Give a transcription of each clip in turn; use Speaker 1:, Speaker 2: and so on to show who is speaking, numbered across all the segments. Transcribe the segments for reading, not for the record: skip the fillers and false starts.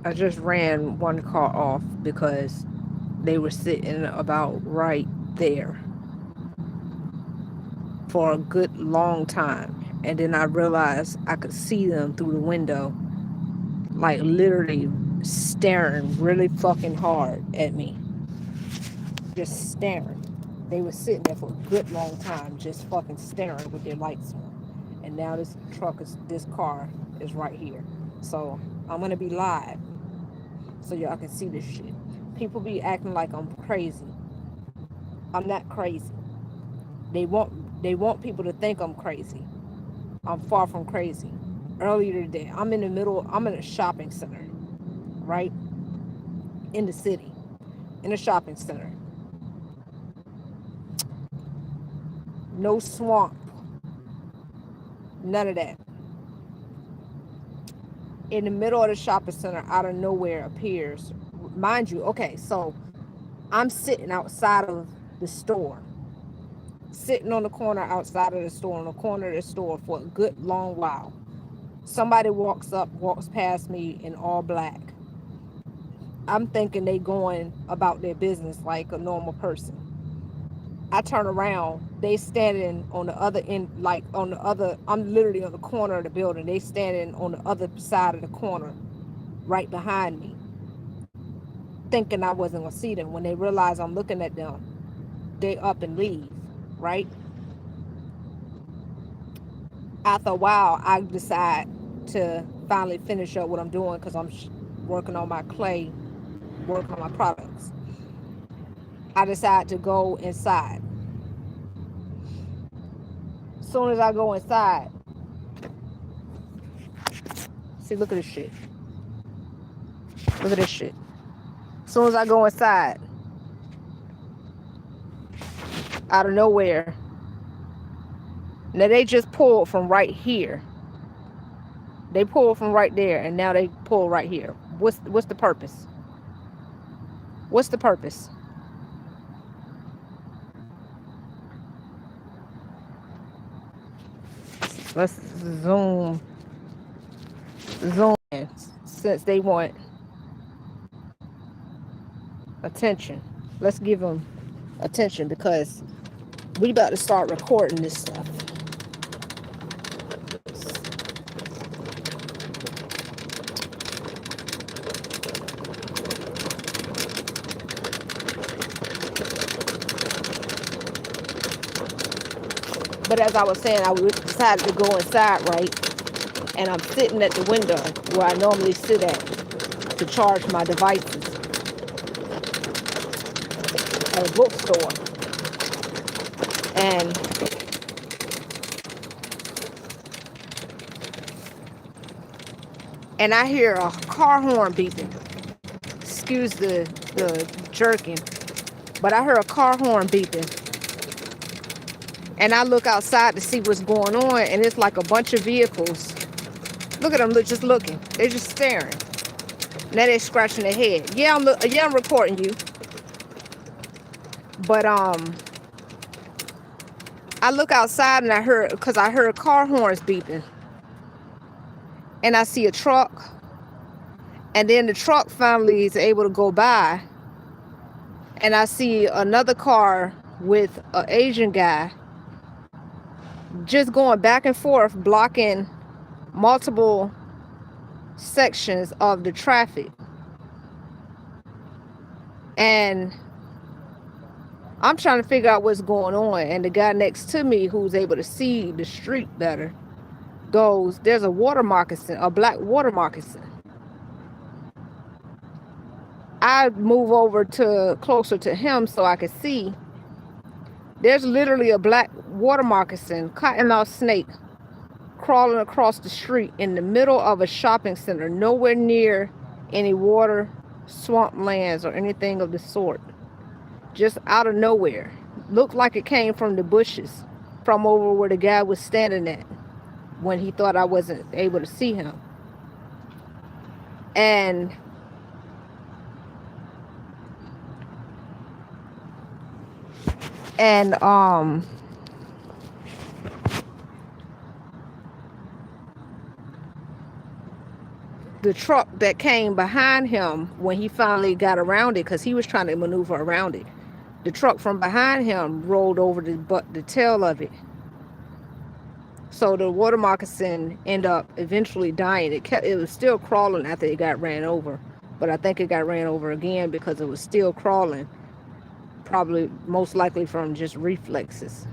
Speaker 1: I just ran one car off because they were sitting about right there for a good long time. And then I realized I could see them through the window, like literally staring really fucking hard at me. Just staring. They were sitting there for a good long time, just fucking staring with their lights on. And now this car is right here. So I'm gonna be live so y'all can see this shit. People be acting like I'm crazy. I'm not crazy. They want people to think I'm crazy. I'm far from crazy. Earlier today, I'm in a shopping center, right? In the city. In a shopping center. No swamp. None of that. In the middle of the shopping center, out of nowhere appears, mind you, okay, so I'm sitting outside of the store, sitting on the corner outside of the store, on the corner of the store for a good long while. Somebody walks past me in all black. I'm thinking they going about their business like a normal person. I turn around, they standing on the other end, like on the other, I'm literally on the corner of the building. They standing on the other side of the corner, right behind me, thinking I wasn't gonna see them. When they realize I'm looking at them, they up and leave, right? After a while, I decide to finally finish up what I'm doing because I'm working on my clay, working on my products. I decide to go inside. As soon as I go inside, see, look at this shit. Look at this shit. As soon as I go inside, out of nowhere, now they just pulled from right here. They pulled from right there, and now they pull right here. What's the purpose? What's the purpose? Let's zoom in, since they want attention. Let's give them attention because we about to start recording this stuff. But as I was saying, I decided to go inside, right? And I'm sitting at the window where I normally sit at to charge my devices at a bookstore. And I hear a car horn beeping. Excuse the jerking, but I hear a car horn beeping. And I look outside to see what's going on, and it's like a bunch of vehicles. Look at them, just looking. They're just staring. Now they're scratching their head. Yeah, I'm recording you. But I look outside and I heard car horns beeping. And I see a truck. And then the truck finally is able to go by. And I see another car with an Asian guy just going back and forth, blocking multiple sections of the traffic. And I'm trying to figure out what's going on. And the guy next to me, who's able to see the street better, goes, there's a water moccasin, a black water moccasin. I move over to closer to him so I can see. There's literally a black water moccasin, cottonmouth snake, crawling across the street in the middle of a shopping center, nowhere near any water, swamp lands, or anything of the sort. Just out of nowhere. Looked like it came from the bushes, from over where the guy was standing at when he thought I wasn't able to see him. And the truck that came behind him, when he finally got around it, because he was trying to maneuver around it, the truck from behind him rolled over the tail of it. So the water moccasin ended up eventually dying. It was still crawling after it got ran over, but I think it got ran over again because it was still crawling, probably most likely from just reflexes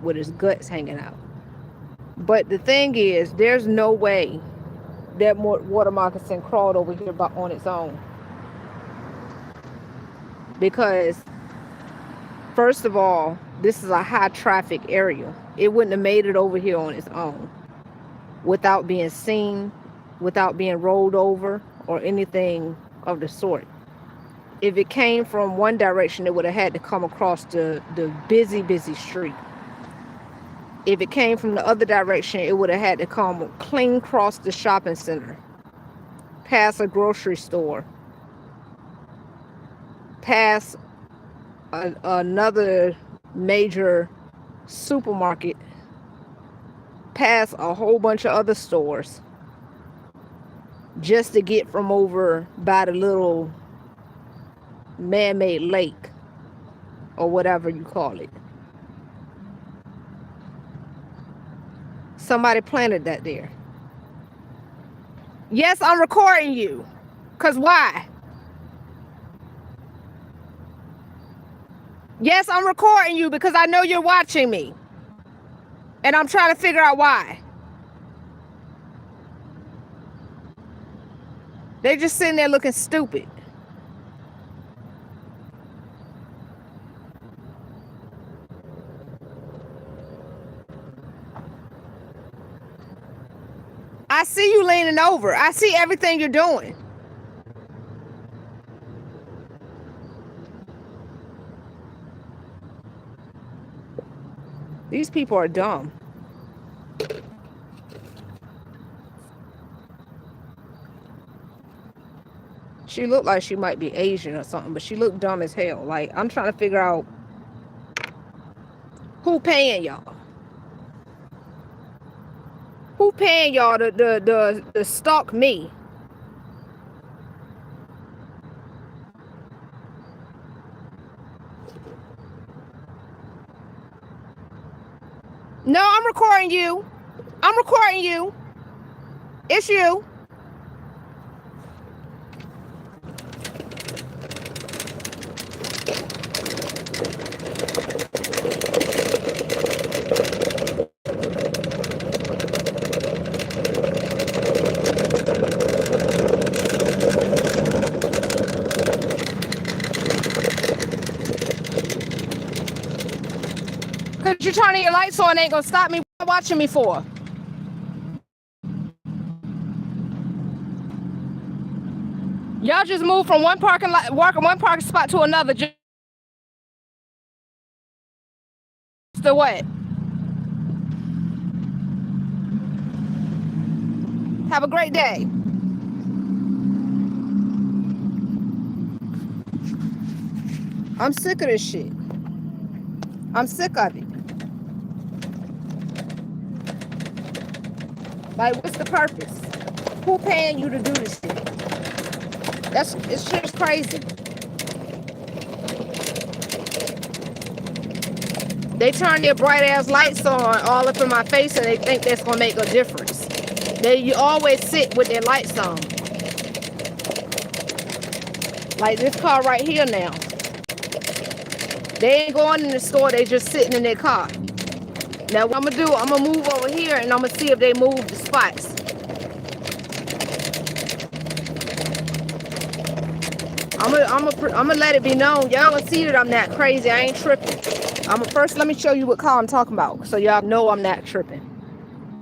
Speaker 1: with his guts hanging out. But the thing is, there's no way that water moccasin crawled over here on its own, because first of all, this is a high traffic area. It wouldn't have made it over here on its own without being seen, without being rolled over or anything of the sort. If it came from one direction, it would have had to come across the busy street. If it came from the other direction, it would have had to come clean across the shopping center, past a grocery store, past another major supermarket, past a whole bunch of other stores, just to get from over by the little man-made lake or whatever you call it. Somebody planted that there. Yes, I'm recording you. Because why? Yes, I'm recording you because I know you're watching me. And I'm trying to figure out why. They're just sitting there looking stupid. I see you leaning over. I see everything you're doing. These people are dumb. She looked like she might be Asian or something, but she looked dumb as hell. Like, I'm trying to figure out who paying y'all. Who paying y'all to stalk me? No, I'm recording you. I'm recording you. It's you. Because you're turning your lights on, ain't gonna stop me. What are you watching me for? Y'all just moved from one parking spot to another. Just to what? Have a great day. I'm sick of this shit. I'm sick of it. Like, what's the purpose? Who paying you to do this shit? It's just crazy. They turn their bright ass lights on all up in my face and they think that's gonna make a difference. They always sit with their lights on. Like this car right here now. They ain't going in the store, they just sitting in their car. Now what I'm gonna do, I'm gonna move over here and I'm gonna see if they move the spots. I'm gonna let it be known. Y'all gonna see that I'm not crazy. I ain't tripping. First let me show you what car I'm talking about so y'all know I'm not tripping.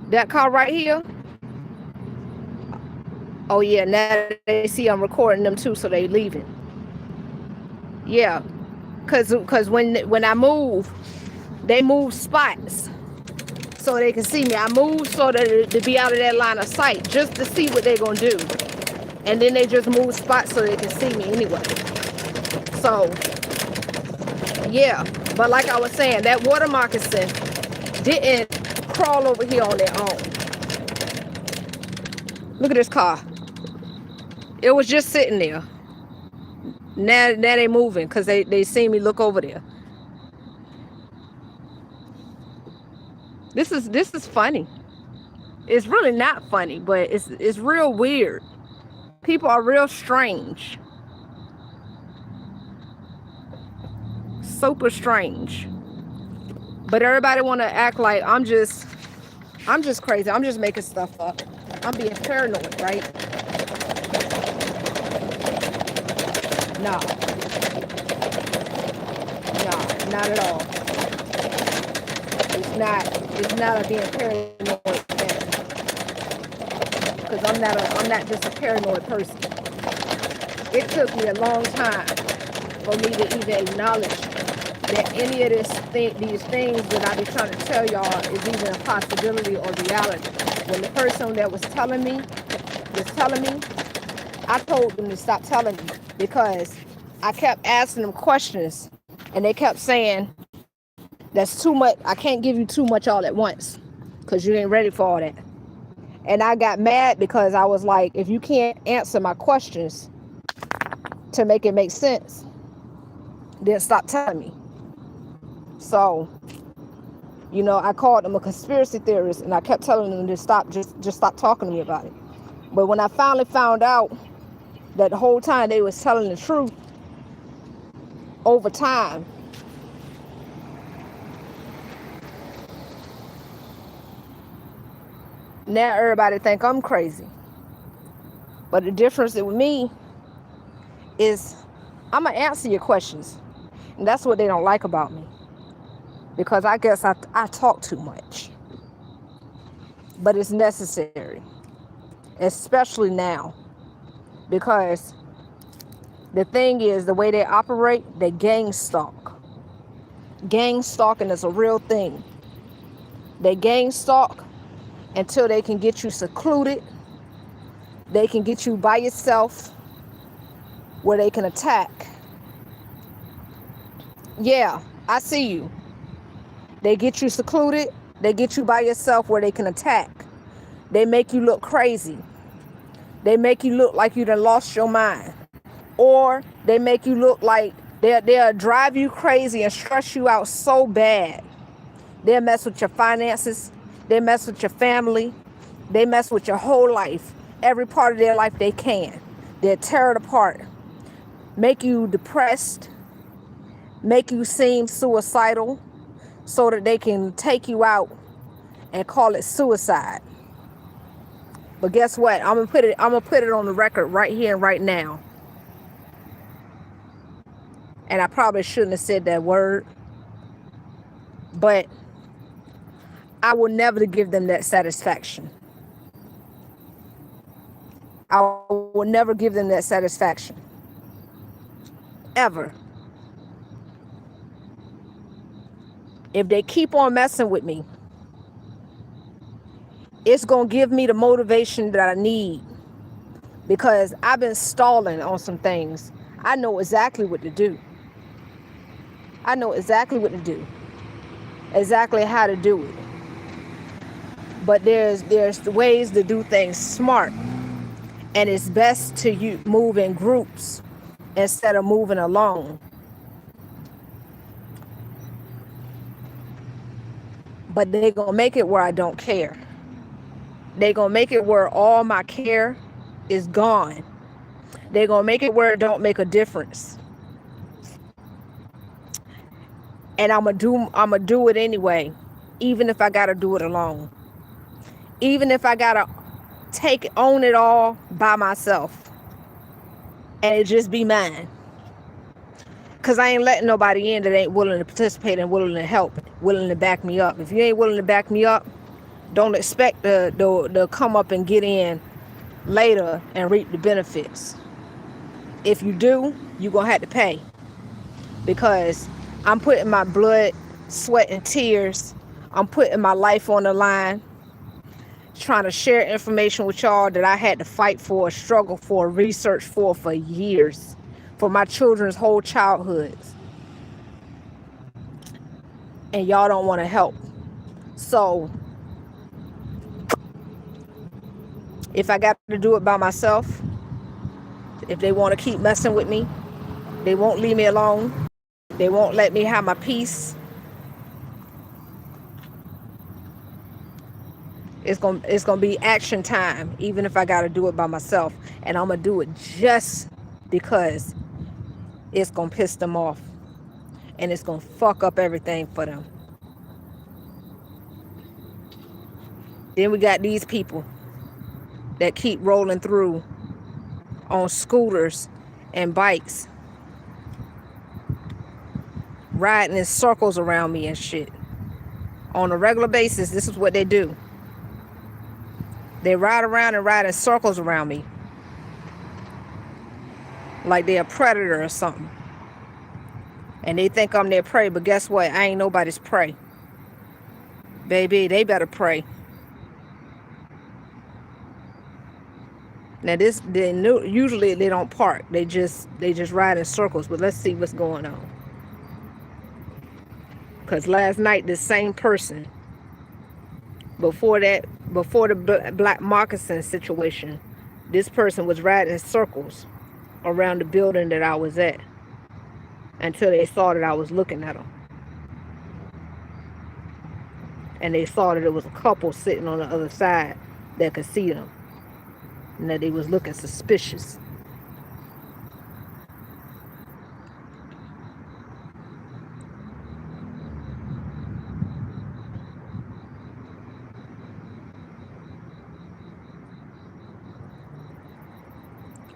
Speaker 1: That car right here. Oh yeah, now they see I'm recording them too, so they leaving. Yeah, cause when I move, they move spots so they can see me. I move so that to be out of that line of sight, just to see what they're gonna do. And then they just move spots so they can see me anyway. So, yeah. But like I was saying, that water moccasin didn't crawl over here on their own. Look at this car. It was just sitting there. Now they moving because they see me look over there. This is funny. It's really not funny, but it's real weird. People are real strange. Super strange. But everybody want to act like I'm just crazy. I'm just making stuff up. I'm being paranoid, right? No. No, not at all. It's not a being paranoid thing. Because I'm not just a paranoid person. It took me a long time for me to even acknowledge that any of these things that I be trying to tell y'all is even a possibility or reality. When the person that was telling me, I told them to stop telling me because I kept asking them questions and they kept saying, that's too much. I can't give you too much all at once because you ain't ready for all that. And I got mad because I was like, if you can't answer my questions to make it make sense, then stop telling me. So, I called them a conspiracy theorist and I kept telling them to stop, just stop talking to me about it. But when I finally found out that the whole time they was telling the truth, over time, now everybody think I'm crazy. But the difference with me is I'm going to answer your questions. And that's what they don't like about me. Because I guess I talk too much. But it's necessary. Especially now. Because the thing is, the way they operate, they gang stalk. Gang stalking is a real thing. They gang stalk until they can get you secluded. They can get you by yourself where they can attack. Yeah, I see you. They get you secluded. They get you by yourself where they can attack. They make you look crazy. They make you look like you done lost your mind. Or they make you look like they'll drive you crazy and stress you out so bad. They'll mess with your finances. They mess with your family. They mess with your whole life. Every part of their life they can. They'll tear it apart. Make you depressed. Make you seem suicidal so that they can take you out and call it suicide. But guess what? I'm gonna put it on the record right here and right now. And I probably shouldn't have said that word. But I will never give them that satisfaction. I will never give them that satisfaction. Ever. If they keep on messing with me, it's going to give me the motivation that I need. Because I've been stalling on some things. I know exactly what to do. I know exactly what to do. Exactly how to do it. But there's ways to do things smart. And it's best to move in groups instead of moving alone. But they're going to make it where I don't care. They're going to make it where all my care is gone. They're going to make it where it don't make a difference. And I'm going to do it anyway, even if I got to do it alone. Even if I got to own it all by myself. And it just be mine. Because I ain't letting nobody in that ain't willing to participate and willing to help, willing to back me up. If you ain't willing to back me up, don't expect to come up and get in later and reap the benefits. If you do, you're going to have to pay. Because I'm putting my blood, sweat, and tears. I'm putting my life on the line. Trying to share information with y'all that I had to fight for, struggle for, research for years. For my children's whole childhoods. And y'all don't want to help. So, if I got to do it by myself, If they want to keep messing with me, they won't leave me alone. They won't let me have my peace. It's gonna be action time, even if I gotta do it by myself. And I'm gonna do it just because it's gonna piss them off. And it's gonna fuck up everything for them. Then we got these people that keep rolling through on scooters and bikes, riding in circles around me and shit. On a regular basis, this is what they do. They ride around and ride in circles around me. Like they're a predator or something. And they think I'm their prey, but guess what? I ain't nobody's prey. Baby, they better pray. Now usually they don't park. They just ride in circles, but let's see what's going on. Because last night, this same person, before the black moccasin situation, this person was riding in circles around the building that I was at until they saw that I was looking at them. And they saw that it was a couple sitting on the other side that could see them. And that they was looking suspicious.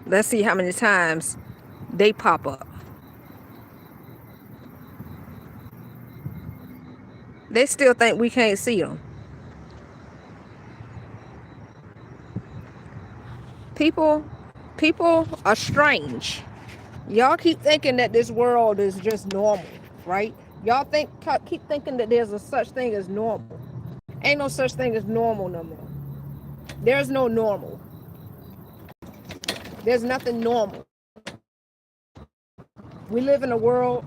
Speaker 1: Let's see how many times they pop up. They still think we can't see them. People are strange. Y'all keep thinking that this world is just normal, right? Y'all keep thinking that there's a such thing as normal. Ain't no such thing as normal no more. There's no normal. There's nothing normal. We live in a world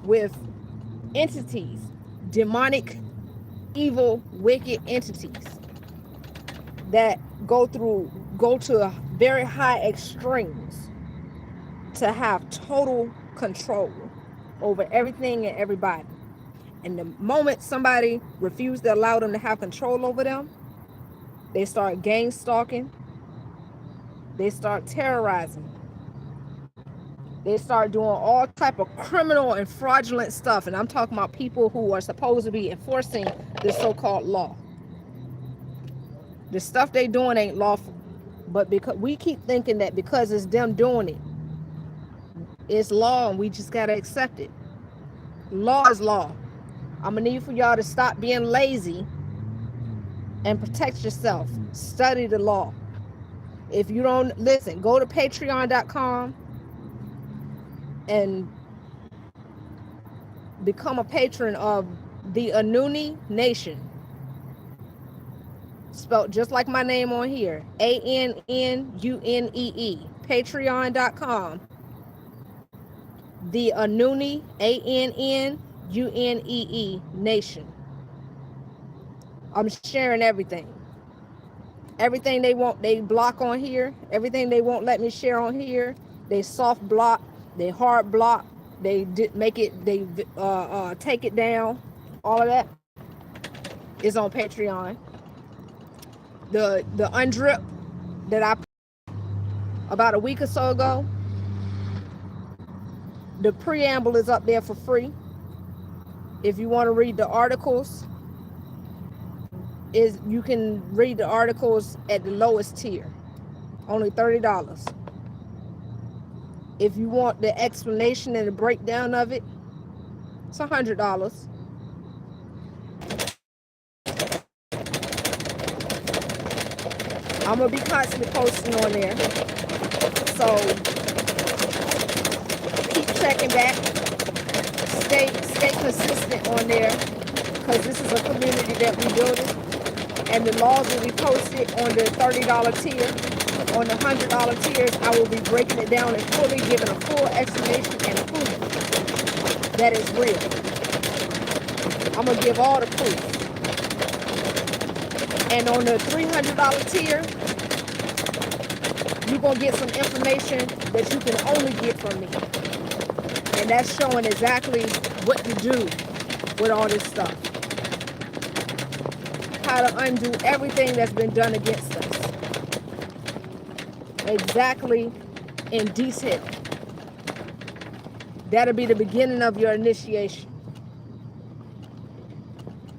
Speaker 1: with entities, demonic, evil, wicked entities that go to very high extremes to have total control over everything and everybody. And the moment somebody refuses to allow them to have control over them, they start gang stalking. They start terrorizing. They start doing all type of criminal and fraudulent stuff. And I'm talking about people who are supposed to be enforcing the so-called law. The stuff they doing ain't lawful. But because we keep thinking that because it's them doing it, it's law and we just got to accept it. Law is law. I'm going to need for y'all to stop being lazy and protect yourself. Study the law. If you don't listen, go to patreon.com and become a patron of the ANNUNEE Nation. Spelled just like my name on here. ANNUNEE. Patreon.com. The ANNUNEE, ANNUNEE Nation. I'm sharing everything. Everything they want, they block on here. Everything they won't let me share on here, they soft block, they hard block, they take it down. All of that is on Patreon. The undrip that I put about a week or so ago, the preamble is up there for free. If you want to read the articles, you can read the articles at the lowest tier, only $30. If you want the explanation and the breakdown of it, it's $100. I'm gonna be constantly posting on there, so keep checking back. Stay consistent on there, because this is a community that we're building. And the laws will be posted on the $30 tier. On the $100 tiers, I will be breaking it down and fully giving a full explanation and proof that it's real. I'm going to give all the proof. And on the $300 tier, you're going to get some information that you can only get from me. And that's showing exactly what to do with all this stuff. How to undo everything that's been done against us. Exactly in detail. That'll be the beginning of your initiation.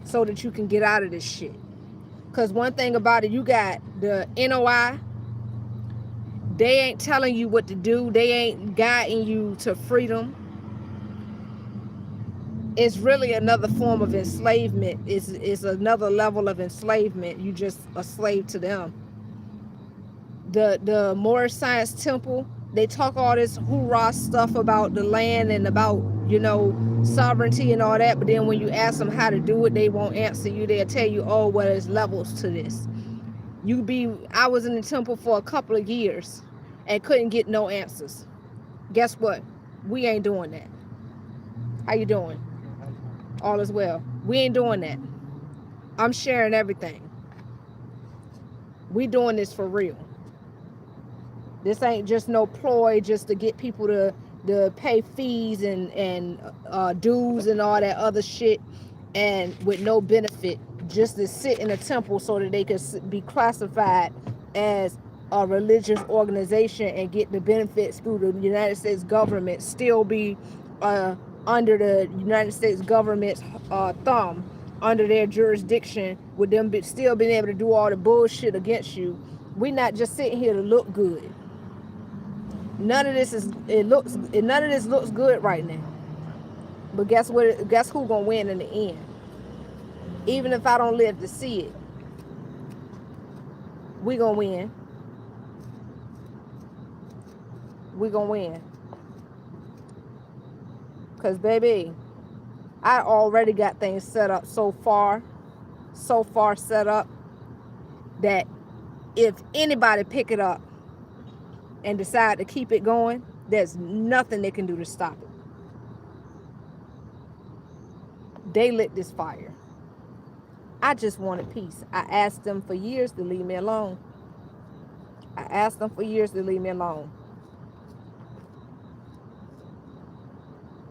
Speaker 1: So that you can get out of this shit. Because one thing about it, you got the NOI. They ain't telling you what to do. They ain't guiding you to freedom. It's really another form of enslavement. It's another level of enslavement. You just a slave to them. The Moorish Science Temple, they talk all this hoorah stuff about the land and about, you know, sovereignty and all that, but then when you ask them how to do it, they won't answer you. They'll tell you, oh, well, there's levels to this. I was in the temple for a couple of years and couldn't get no answers. Guess what? We ain't doing that. How you doing? All is well. We ain't doing that. I'm sharing everything. We doing this for real. This ain't just no ploy just to get people to pay fees and dues and all that other shit, and with no benefit, just to sit in a temple so that they could be classified as a religious organization and get the benefits through the United States government, still be under the United States government's thumb, under their jurisdiction, with them still being able to do all the bullshit against you. We're not just sitting here to look good. None of this looks good right now. But guess what? Guess who gonna win in the end? Even if I don't live to see it, we gonna win. We gonna win. Cause baby, I already got things set up so far set up that if anybody pick it up and decide to keep it going, there's nothing they can do to stop it. They lit this fire. I just wanted peace. I asked them for years to leave me alone.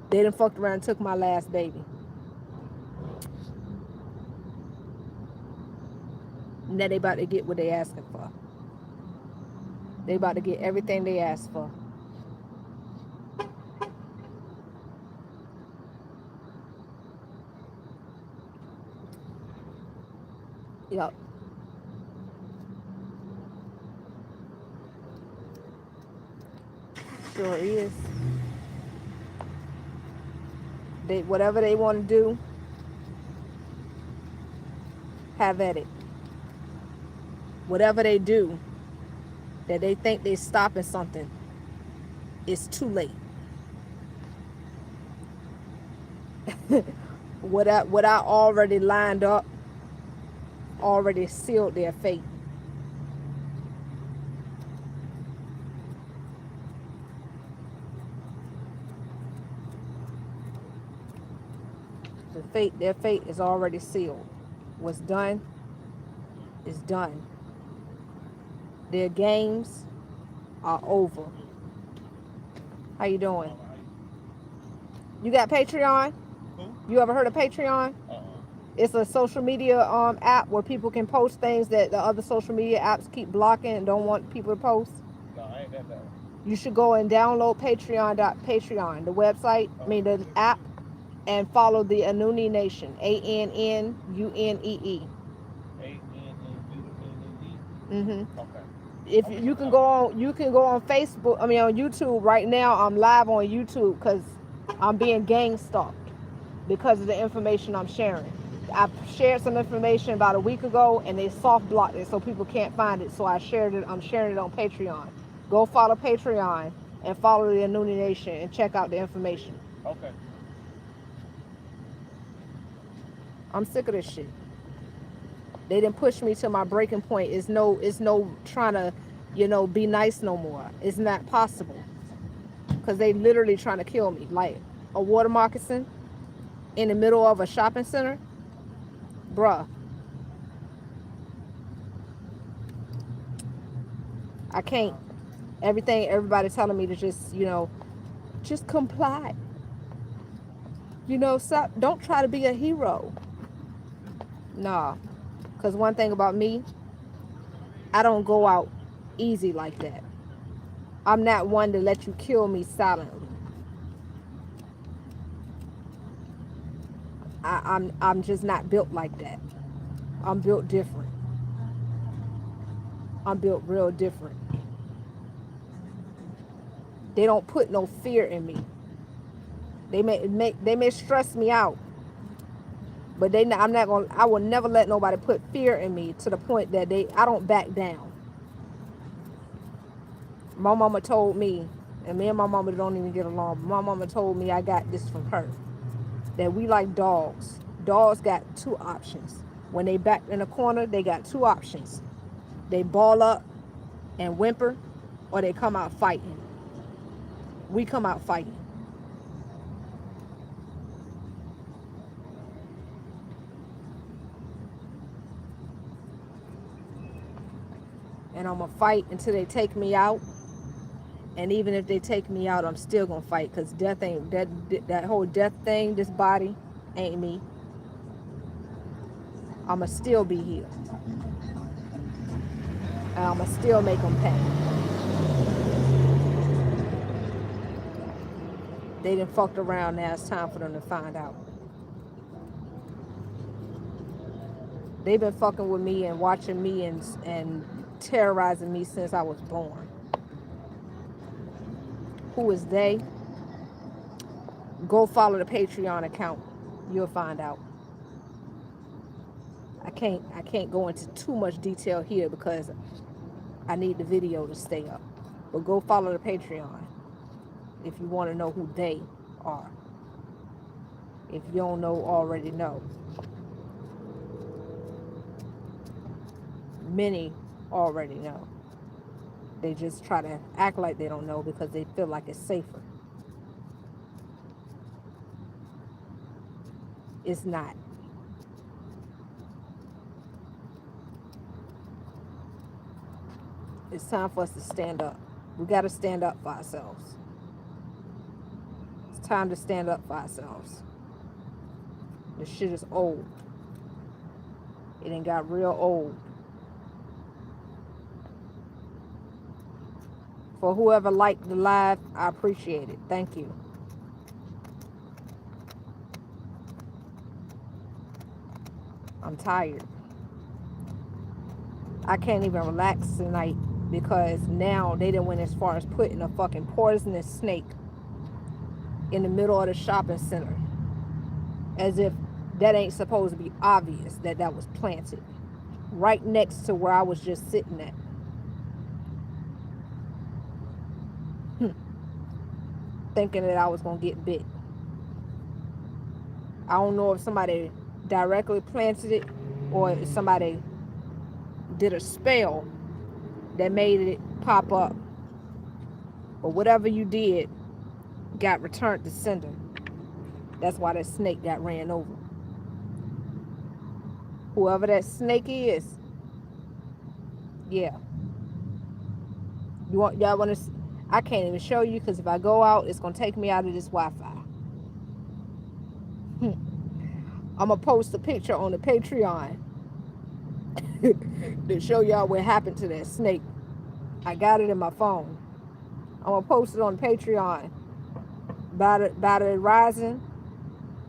Speaker 1: They done fucked around and took my last baby. Now they about to get what they asking for. They about to get everything they asked for. Yup. Sure is. Whatever they want to do, have at it. Whatever they do, that they think they're stopping something, it's too late. What I already lined up, already sealed their fate. Their fate is already sealed. What's done is done. Their games are over. How you doing? You got Patreon? You ever heard of Patreon? It's a social media app where people can post things that the other social media apps keep blocking and don't want people to post.
Speaker 2: No, I ain't got that.
Speaker 1: You should go and download Patreon, the website, the app, and follow the ANNUNEE Nation. ANNUNEE.
Speaker 2: ANNUNEE.
Speaker 1: Mm-hmm.
Speaker 2: Okay.
Speaker 1: If you can go on Facebook, on YouTube right now. I'm live on YouTube because I'm being gang stalked because of the information I'm sharing. I shared some information about a week ago and they soft blocked it so people can't find it. So I'm sharing it on Patreon. Go follow Patreon and follow the ANNUNEE Nation and check out the information.
Speaker 2: Okay.
Speaker 1: I'm sick of this shit. They didn't push me to my breaking point. It's no trying to, be nice no more. It's not possible. Because they literally trying to kill me. Like a water moccasin in the middle of a shopping center. Bruh. I can't. Everything, everybody telling me to just, just comply. Stop. Don't try to be a hero. Nah. Because one thing about me, I don't go out easy like that. I'm not one to let you kill me silently. I'm just not built like that. I'm built different. I'm built real different. They don't put no fear in me. They may stress me out, but I'm not gonna. I will never let nobody put fear in me to the point that I don't back down. My mama told me, and me and my mama don't even get along. But my mama told me I got this from her, that we like dogs. Dogs got two options. When they back in the corner, they got two options. They ball up and whimper, or they come out fighting. We come out fighting. And I'm going to fight until they take me out. And even if they take me out, I'm still going to fight, because death ain't, that whole death thing, this body ain't me. I'm going to still be here. And I'm going to still make them pay. They done fucked around, now it's time for them to find out. They've been fucking with me and watching me and terrorizing me since I was born. Who is they? Go follow the Patreon account. You'll find out. I can't go into too much detail here because I need the video to stay up. But go follow the Patreon if you want to know who they are. If you don't know, already know. Many already know. They just try to act like they don't know because they feel like it's safer. It's not. It's time for us to stand up. We got to stand up for ourselves. It's time to stand up for ourselves. This shit is old. It done got real old. For whoever liked the live, I appreciate it. Thank you. I'm tired. I can't even relax tonight because now they done went as far as putting a fucking poisonous snake in the middle of the shopping center. As if that ain't supposed to be obvious that that was planted right next to where I was just sitting at. Thinking that I was going to get bit. I don't know if somebody directly planted it or if somebody did a spell that made it pop up. But whatever you did got returned to sender. That's why that snake got ran over. Whoever that snake is, yeah. Y'all want to? I can't even show you because if I go out, it's gonna take me out of this Wi-Fi. I'm gonna post a picture on the Patreon to show y'all what happened to that snake. I got it in my phone. I'm gonna post it on Patreon by the rising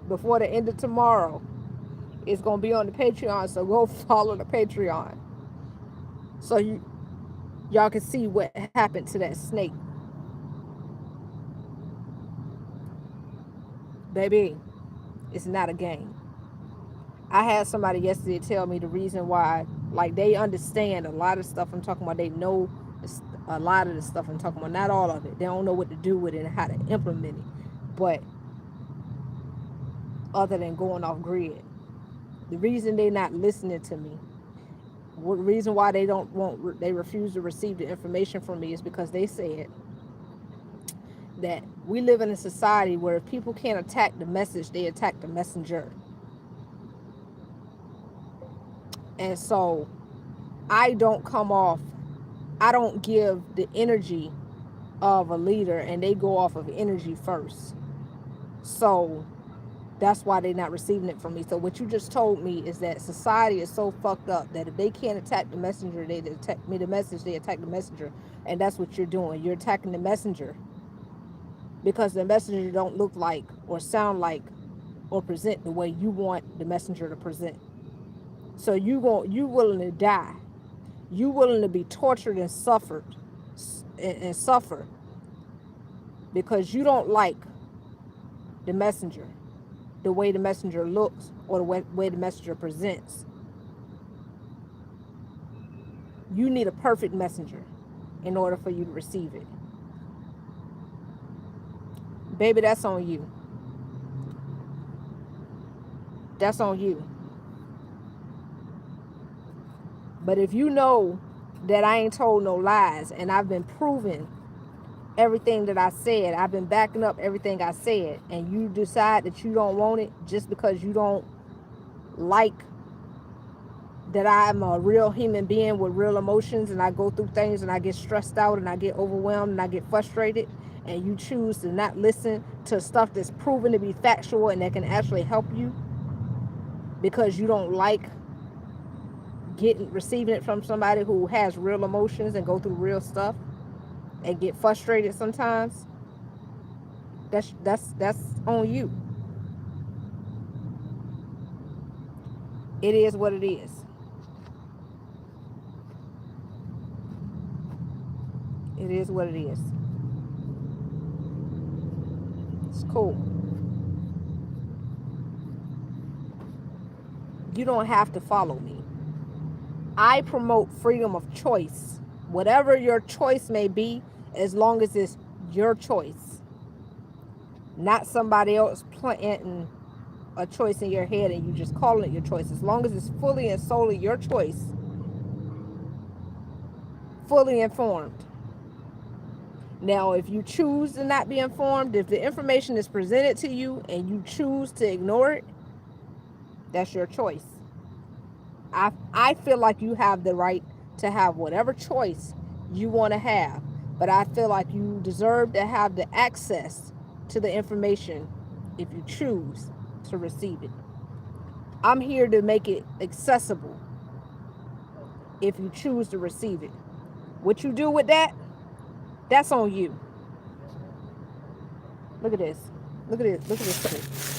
Speaker 1: before the end of tomorrow. It's gonna be on the Patreon, so go follow the Patreon so y'all can see what happened to that snake. Baby, it's not a game. I had somebody yesterday tell me the reason why, like, they understand a lot of stuff I'm talking about. They know a lot of the stuff I'm talking about, not all of it. They don't know what to do with it and how to implement it. But other than going off grid, the reason they're not listening to me, the reason why they refuse to receive the information from me is because they said that we live in a society where if people can't attack the message, they attack the messenger. And so I don't give the energy of a leader, and they go off of energy first. So that's why they're not receiving it from me. So what you just told me is that society is so fucked up that if they can't attack the messenger, they attack me the message, they attack the messenger. And that's what you're doing. You're attacking the messenger because the messenger don't look like or sound like or present the way you want the messenger to present. So you willing to die. You willing to be tortured and suffered and suffer because you don't like the messenger, the way the messenger looks or the way the messenger presents. You need a perfect messenger in order for you to receive it. Baby, that's on you. That's on you. But if you know that I ain't told no lies and I've been proving everything that I said, I've been backing up everything I said, and you decide that you don't want it just because you don't like that I'm a real human being with real emotions and I go through things and I get stressed out and I get overwhelmed and I get frustrated, and you choose to not listen to stuff that's proven to be factual and that can actually help you because you don't like receiving it from somebody who has real emotions and go through real stuff and get frustrated sometimes. That's on you. It is what it is. It is what it is. It's cool. You don't have to follow me. I promote freedom of choice. Whatever your choice may be, as long as it's your choice, not somebody else planting a choice in your head and you just calling it your choice. As long as it's fully and solely your choice, fully informed. Now, if you choose to not be informed, if the information is presented to you and you choose to ignore it, that's your choice. I feel like you have the right to have whatever choice you want to have, but I feel like you deserve to have the access to the information if you choose to receive it. I'm here to make it accessible if you choose to receive it. What you do with that, that's on you. Look at this. Look at this. Look at this.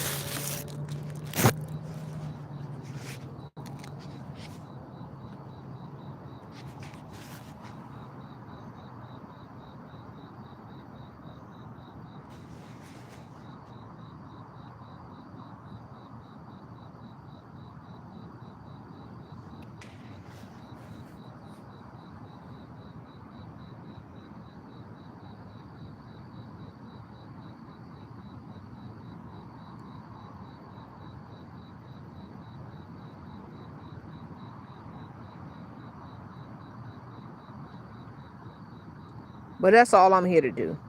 Speaker 1: But that's all I'm here to do.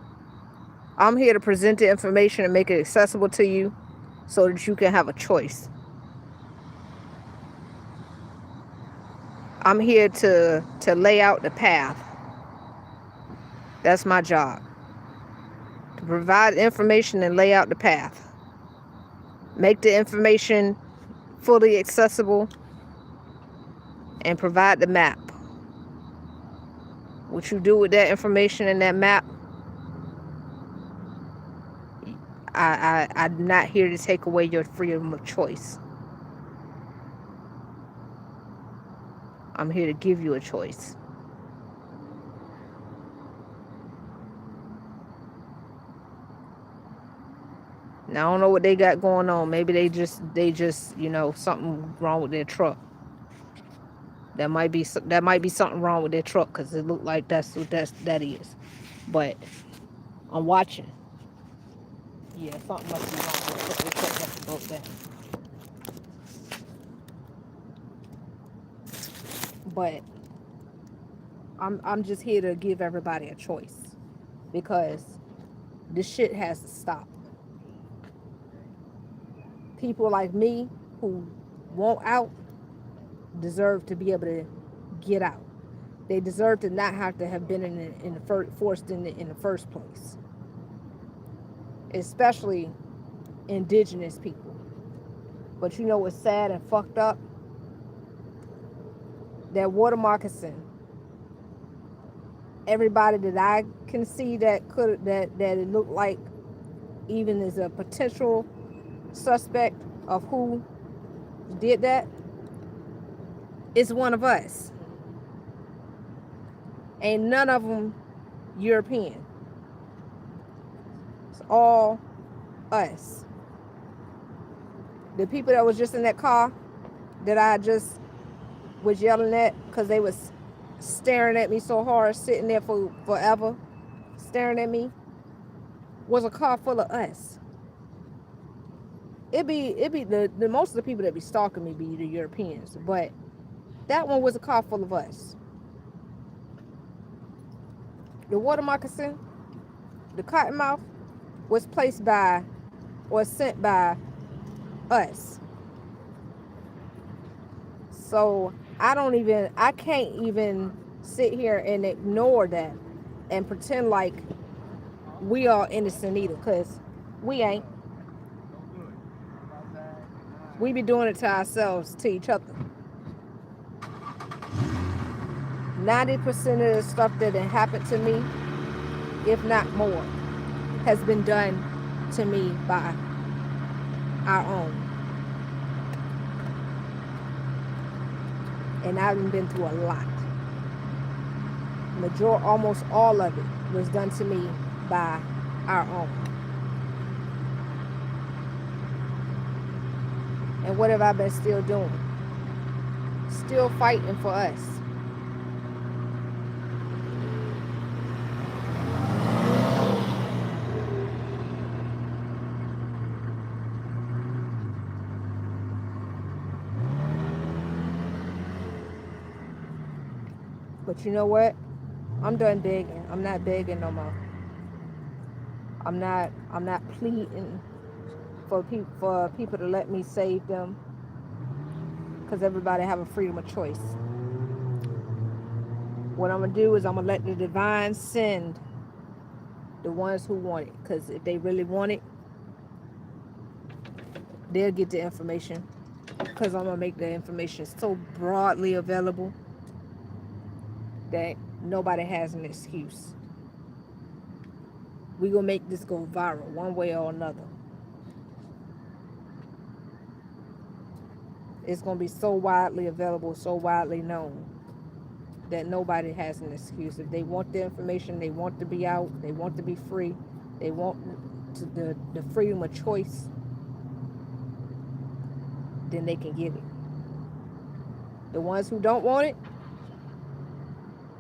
Speaker 1: I'm here to present the information and make it accessible to you so that you can have a choice. I'm here to lay out the path. That's my job. To provide information and lay out the path. Make the information fully accessible and provide the map. What you do with that information and that map, I'm not here to take away your freedom of choice. I'm here to give you a choice. Now I don't know what they got going on. Maybe they just something wrong with their truck. That might be something wrong with their truck because it looked like that is. But I'm watching. Yeah, something must be wrong with their truck that broke down. But I'm just here to give everybody a choice because this shit has to stop. People like me who want out deserve to be able to get out. They deserve to not have to have been forced in the first place, especially indigenous people. But you know what's sad and fucked up? That water moccasin, everybody that I can see that it looked like even is a potential suspect of who did that, is one of us. Ain't none of them European. It's all us. The people that was just in that car that I just was yelling at because they was staring at me so hard, sitting there for forever, staring at me, was a car full of us. It be the most of the people that be stalking me be the Europeans, but that one was a car full of us. The water moccasin, the cottonmouth, was placed by or sent by us. So I can't even sit here and ignore that and pretend like we are innocent either, because we ain't. We be doing it to ourselves, to each other. 90% of the stuff that happened to me, if not more, has been done to me by our own. And I've been through a lot. Almost all of it was done to me by our own. And what have I been still doing? Still fighting for us. But you know what? I'm done begging. I'm not begging no more. I'm not pleading for people to let me save them, because everybody have a freedom of choice. What I'm gonna do is I'm gonna let the divine send the ones who want it, because if they really want it, they'll get the information, because I'm gonna make the information so broadly available that nobody has an excuse. We gonna make this go viral one way or another. It's gonna be so widely available, so widely known, that nobody has an excuse. If they want the information, they want to be out, they want to be free, they want the freedom of choice, then they can get it. The ones who don't want it,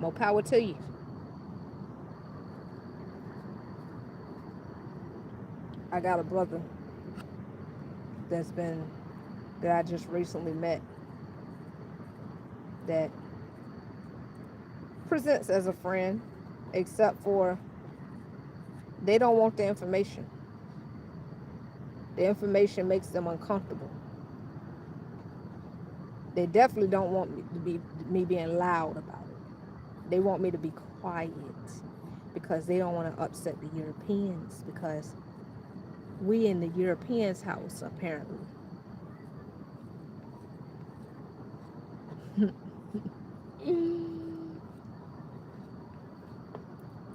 Speaker 1: more power to you. I got a brother that's been that I just recently met that presents as a friend, except for they don't want the information. The information makes them uncomfortable. They definitely don't want me being loud about it. They want me to be quiet because they don't want to upset the Europeans, because we in the Europeans' house apparently.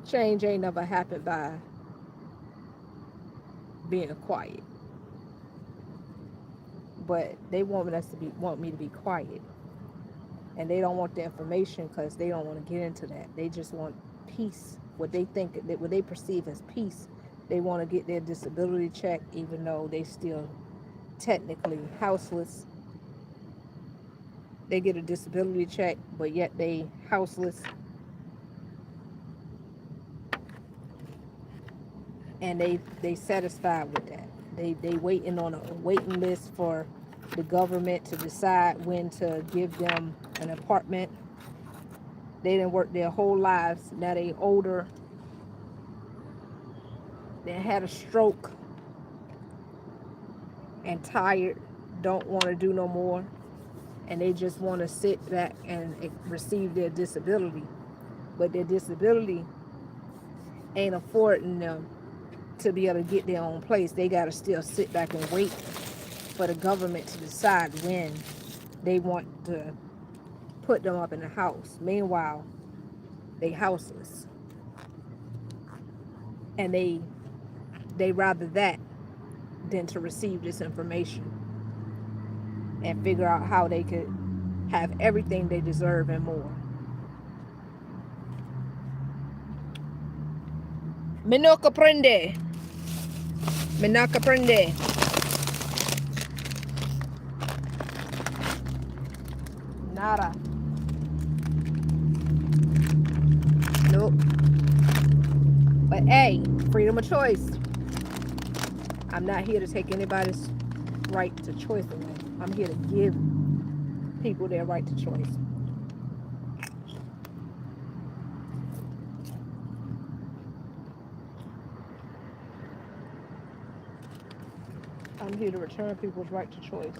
Speaker 1: Change ain't never happened by being quiet, but they want me to be quiet, and they don't want the information because they don't want to get into that. They just want peace. What they perceive as peace. They want to get their disability check, even though they still technically houseless. They get a disability check, but yet they houseless, and they satisfied with that. They waiting on a waiting list for the government to decide when to give them an apartment. They didn't work their whole lives. Now they older. They had a stroke and tired. Don't want to do no more. and they just want to sit back and receive their disability, but their disability ain't affording them to be able to get their own place. They got to still sit back and wait for the government to decide when they want to put them up in a house. Meanwhile, they houseless, and they rather that than to receive this information and figure out how they could have everything they deserve and more. Me no comprende. Me no comprende. Nada. Nope. But hey, freedom of choice. I'm not here to take anybody's right to choice away. I'm here to give people their right to choice. I'm here to return people's right to choice.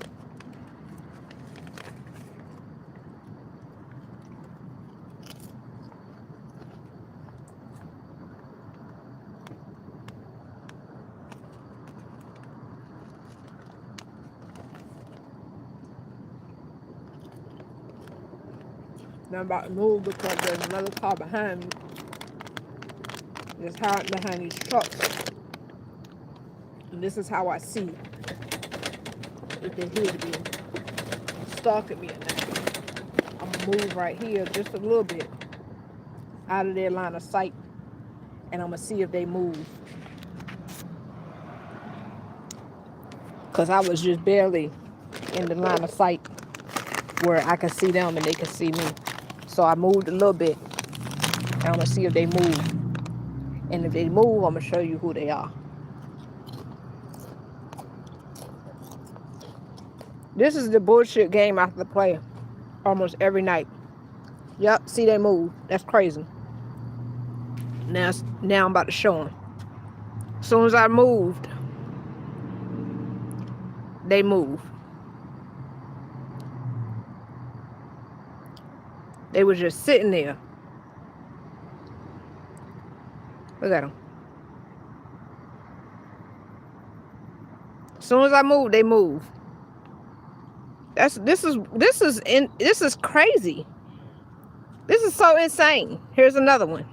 Speaker 1: Now I'm about to move because there's another car behind me. Just hiding behind these trucks. And this is how I see if they're here to be stalking me or not. I'm gonna move right here just a little bit out of their line of sight, and I'm gonna see if they move. Cause I was just barely in the line of sight where I could see them and they could see me. So I moved a little bit, and I'm gonna see if they move. And if they move, I'm gonna show you who they are. This is the bullshit game I have to play almost every night. Yep, see they move. That's crazy. Now I'm about to show them. As soon as I moved, they move. They were just sitting there. Look at them. As soon as I move, they move. This is crazy. This is so insane. Here's another one.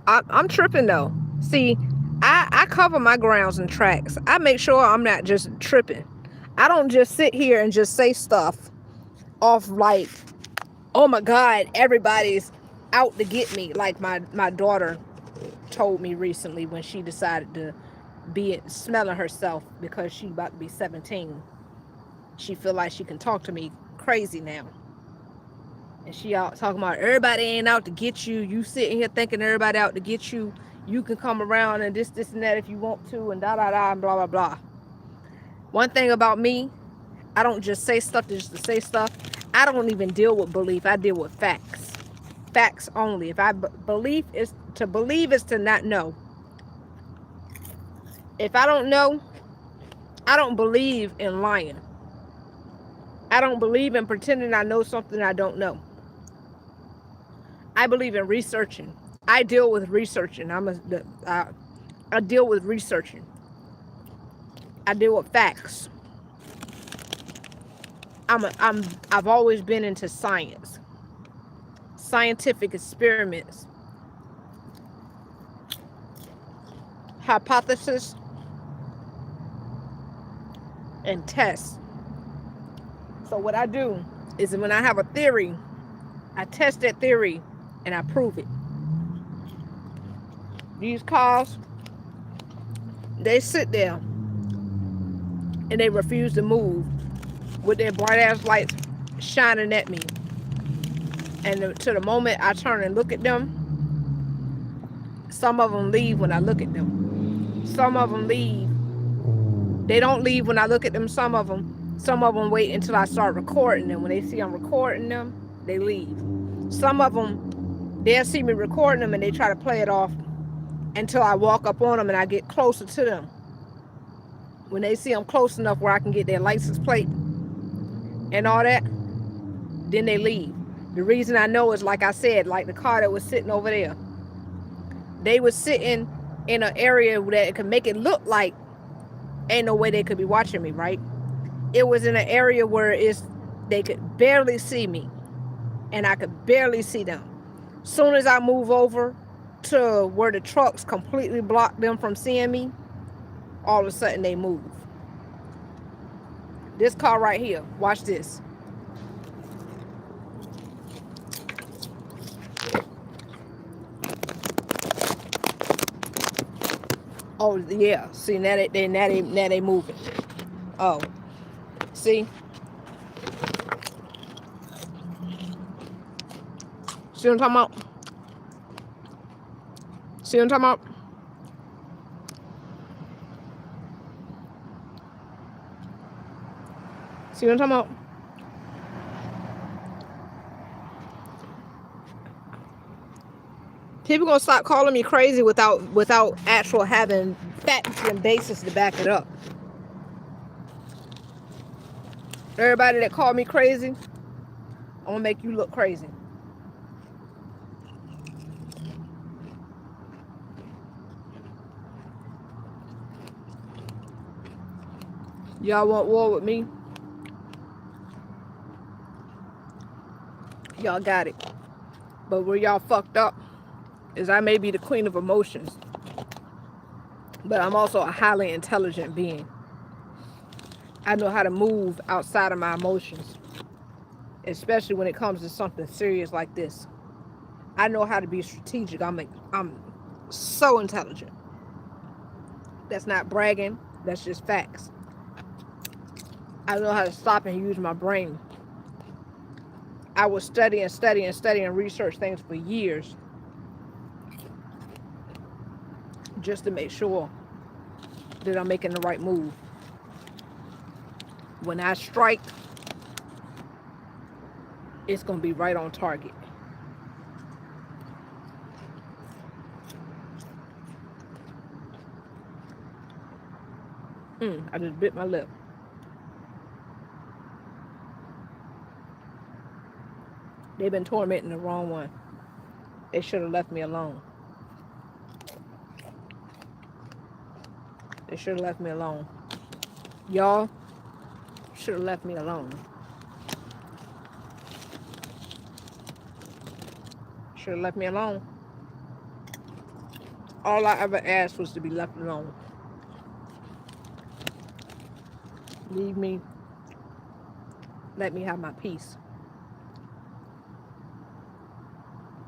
Speaker 1: I'm tripping though. See, I cover my grounds and tracks. I make sure I'm not just tripping. I don't just sit here and just say stuff off like, oh my God, everybody's out to get me. Like my daughter told me recently when she decided to be smelling herself because she about to be 17. She feel like she can talk to me crazy now. And she out talking about everybody ain't out to get you. You sitting here thinking everybody out to get you. You can come around and this and that if you want to, and da da da and blah blah blah. One thing about me, I don't just say stuff just to say stuff. I don't even deal with belief. I deal with facts. Facts only. If I believe is to not know. If I don't know, I don't believe in lying. I don't believe in pretending I know something I don't know. I believe in researching. I deal with researching. I deal with researching. I deal with facts. I've always been into science. Scientific experiments. Hypothesis and tests. So what I do is when I have a theory, I test that theory and I prove it. These cars, they sit there and they refuse to move with their bright ass lights shining at me. And to the moment I turn and look at them, some of them leave when I look at them. Some of them leave. They don't leave when I look at them, some of them wait until I start recording them. When they see I'm recording them, they leave. Some of them, they'll see me recording them and they try to play it off until I walk up on them and I get closer to them. When they see I'm close enough where I can get their license plate, and all that. Then they leave. The reason I know is, like I said, like the car that was sitting over there. They was sitting in an area that could make it look like ain't no way they could be watching me, right? It was in an area where they could barely see me, and I could barely see them. Soon as I move over to where the trucks completely blocked them from seeing me, all of a sudden they move. This car right here, watch this. Oh yeah, see now they moving. Oh, see, see what I'm talking about? See what I'm talking about? See what I'm talking about? People gonna stop calling me crazy without actual having facts and basis to back it up. Everybody that called me crazy, I'm gonna make you look crazy. Y'all want war with me? Y'all got it. But where y'all fucked up is I may be the queen of emotions, but I'm also a highly intelligent being. I know how to move outside of my emotions, especially when it comes to something serious like this. I know how to be strategic. I'm so intelligent. That's not bragging. That's just facts. I know how to stop and use my brain. I would study and research things for years just to make sure that I'm making the right move. When I strike, it's going to be right on target. I just bit my lip. They've been tormenting the wrong one. They should have left me alone. They should have left me alone. Y'all should have left me alone. Should have left me alone. All I ever asked was to be left alone. Leave me. Let me have my peace.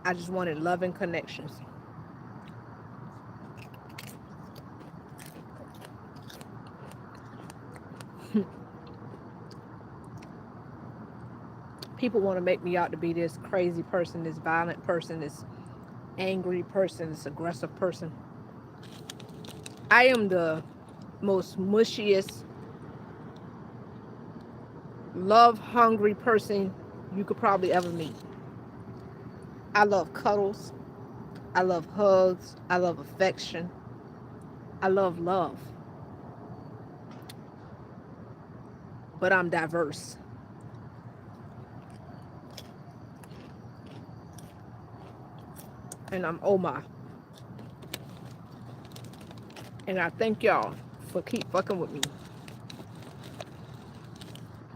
Speaker 1: I just wanted love and connections. People want to make me out to be this crazy person, this violent person, this angry person, this aggressive person. I am the most mushiest, love-hungry person you could probably ever meet. I love cuddles. I love hugs. I love affection. I love love. But I'm diverse. And I'm Omar. And I thank y'all for keep fucking with me.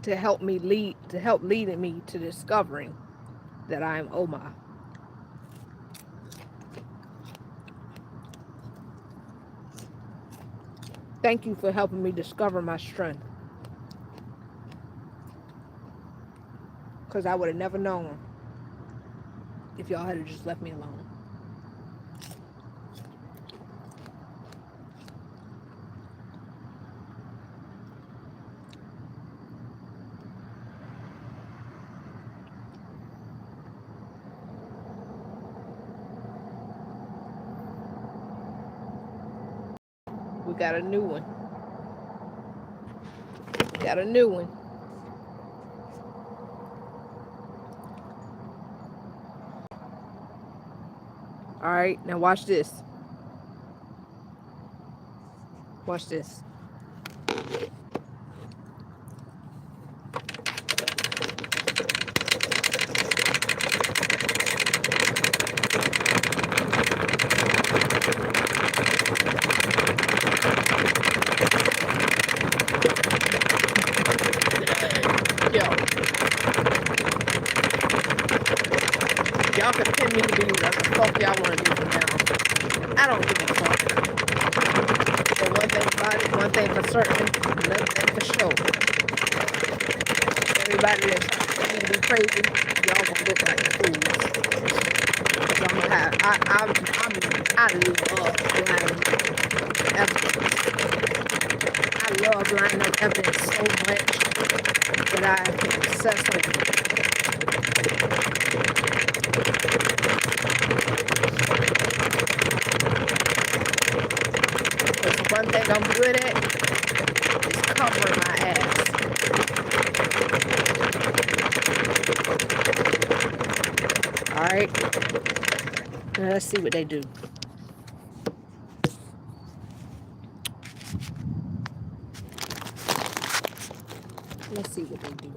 Speaker 1: To help leading me to discovering that I am Omar. Thank you for helping me discover my strength. Because I would have never known if y'all had just left me alone. We got a new one. We got a new one. All right, now watch this. Watch this. can pin me to be like the fuck y'all want to do from now. I don't give a fuck. But one thing about it, one thing for certain, another thing for sure. Everybody that's trying to be crazy, y'all gonna look like fools. Cause I'm gonna have, I love blind evidence. I love lining up evidence so much that I obsess over it. Because one thing I'm good at is covering my ass. Alright? Now let's see what they do. Let's see what they do.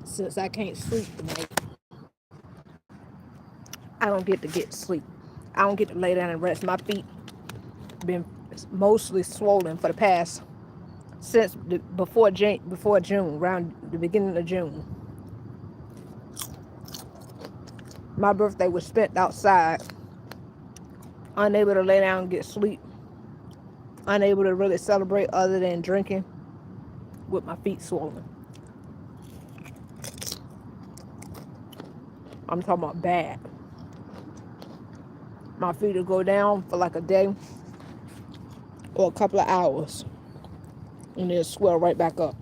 Speaker 1: Since I can't sleep tonight, I don't get to sleep. I don't get to lay down and rest. My feet been mostly swollen for the past since before June, around the beginning of June. My birthday was spent outside, unable to lay down and get sleep, unable to really celebrate other than drinking with my feet swollen. I'm talking about bad. My feet will go down for like a day or a couple of hours and then swell right back up.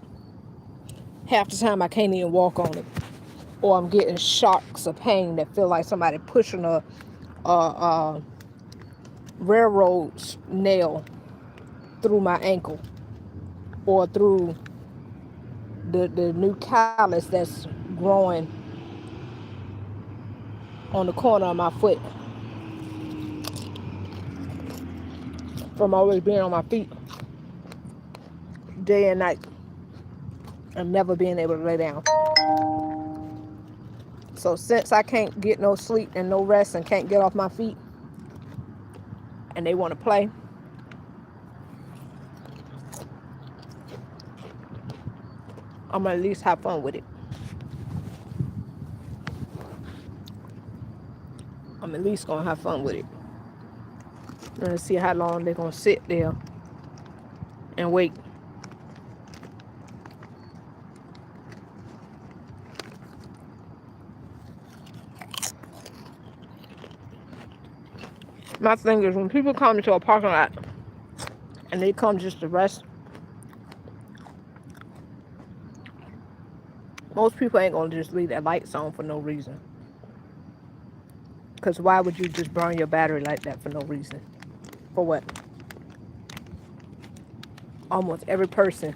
Speaker 1: Half the time I can't even walk on it, or I'm getting shocks of pain that feel like somebody pushing a railroad nail through my ankle, or through the new callus that's growing on the corner of my foot from always being on my feet day and night and never being able to lay down. So since I can't get no sleep and no rest and can't get off my feet, and they want to play, I'm gonna at least have fun with it. I'm at least gonna have fun with it. And see how long they're gonna sit there and wait. My thing is, when people come into a parking lot and they come just to rest, most people ain't gonna just leave their lights on for no reason. Because why would you just burn your battery like that for no reason? For what? Almost every person,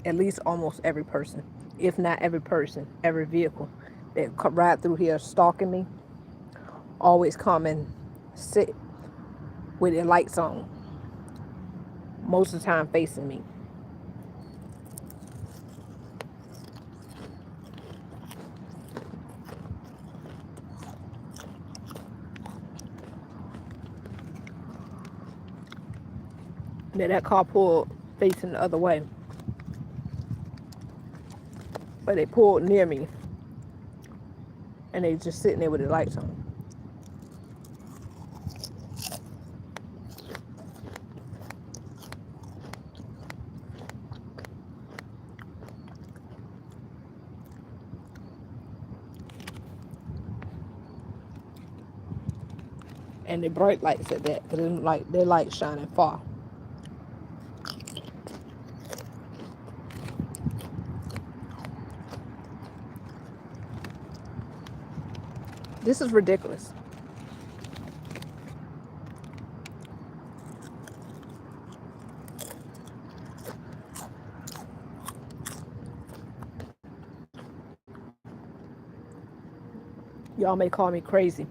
Speaker 1: at least almost every person, if not every person, every vehicle that ride through here stalking me, always come and sit with their lights on. Most of the time facing me. That car pulled facing the other way. But they pulled near me. And they just sitting there with the lights on. And the bright lights at that, because like their lights shining far. This is ridiculous. Y'all may call me crazy.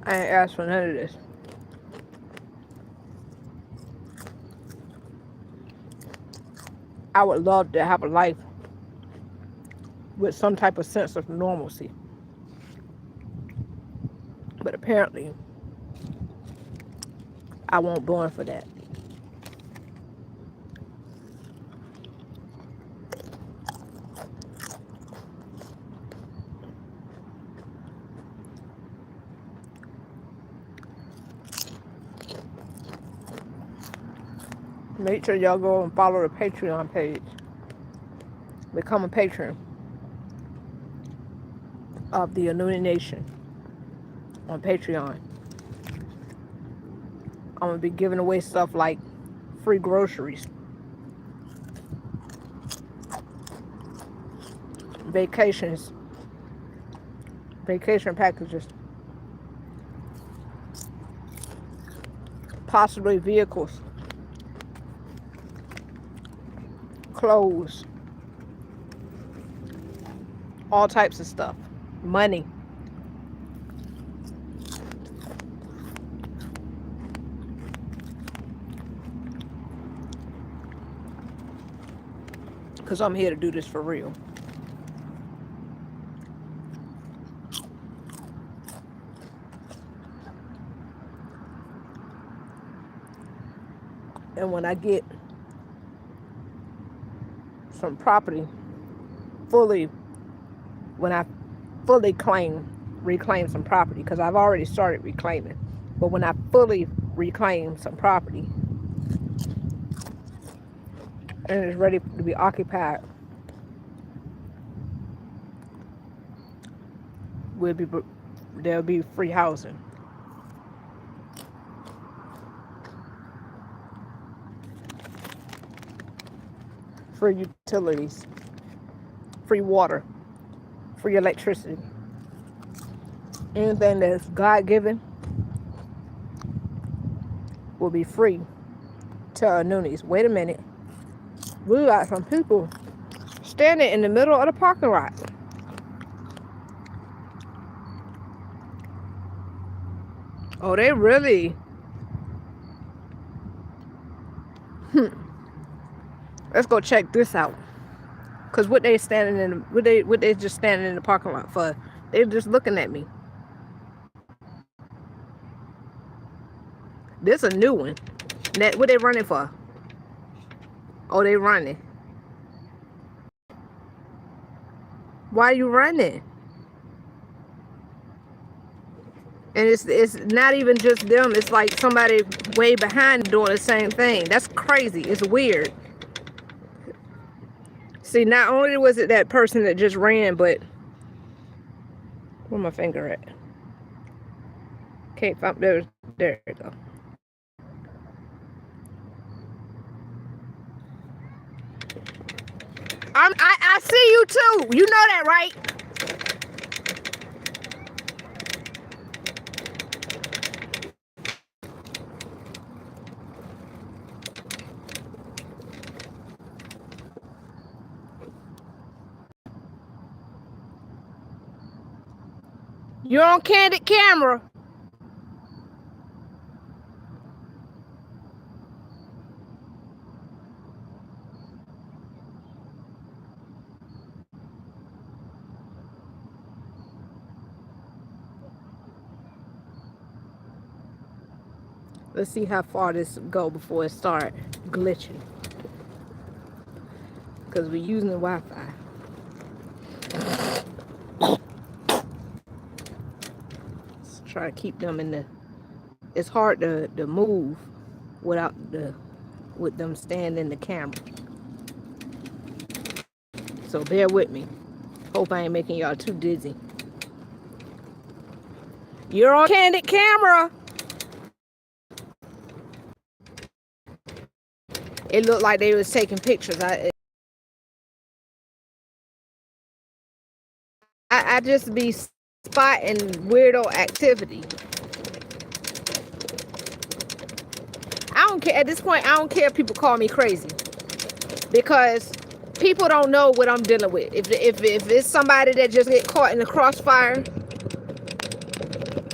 Speaker 1: I ain't asked for none of this. I would love to have a life with some type of sense of normalcy. But apparently, I won't burn for that. Make sure y'all go and follow the Patreon page. Become a patron of the Annunie Nation on Patreon. I'm gonna be giving away stuff like free groceries, vacations, vacation packages, possibly vehicles, clothes, all types of stuff, money. Because I'm here to do this for real. And when I get some property when I fully reclaim some property, because I've already started reclaiming, but when I fully reclaim some property and it's ready to be occupied, there'll be free housing. Free utilities, free water, free electricity. Anything that's God-given will be free to Annunees. Wait a minute. We got some people standing in the middle of the parking lot. Oh, they really... Let's go check this out. Cause what they just standing in the parking lot for? They're just looking at me. This a new one. What they running for? Oh, they running. Why are you running? And it's not even just them. It's like somebody way behind doing the same thing. That's crazy. It's weird. See, not only was it that person that just ran, but where my finger at? Can't find there you go. I see you too. You know that, right? You're on candid camera. Let's see how far this go before it start glitching. Because we're using the Wi-Fi. Let's try to keep them in the... It's hard to move with them staying in the camera. So bear with me. Hope I ain't making y'all too dizzy. You're on candid camera. It looked like they was taking pictures. I just be spotting weirdo activity. I don't care. At this point, I don't care if people call me crazy. Because people don't know what I'm dealing with. If it's somebody that just get caught in the crossfire,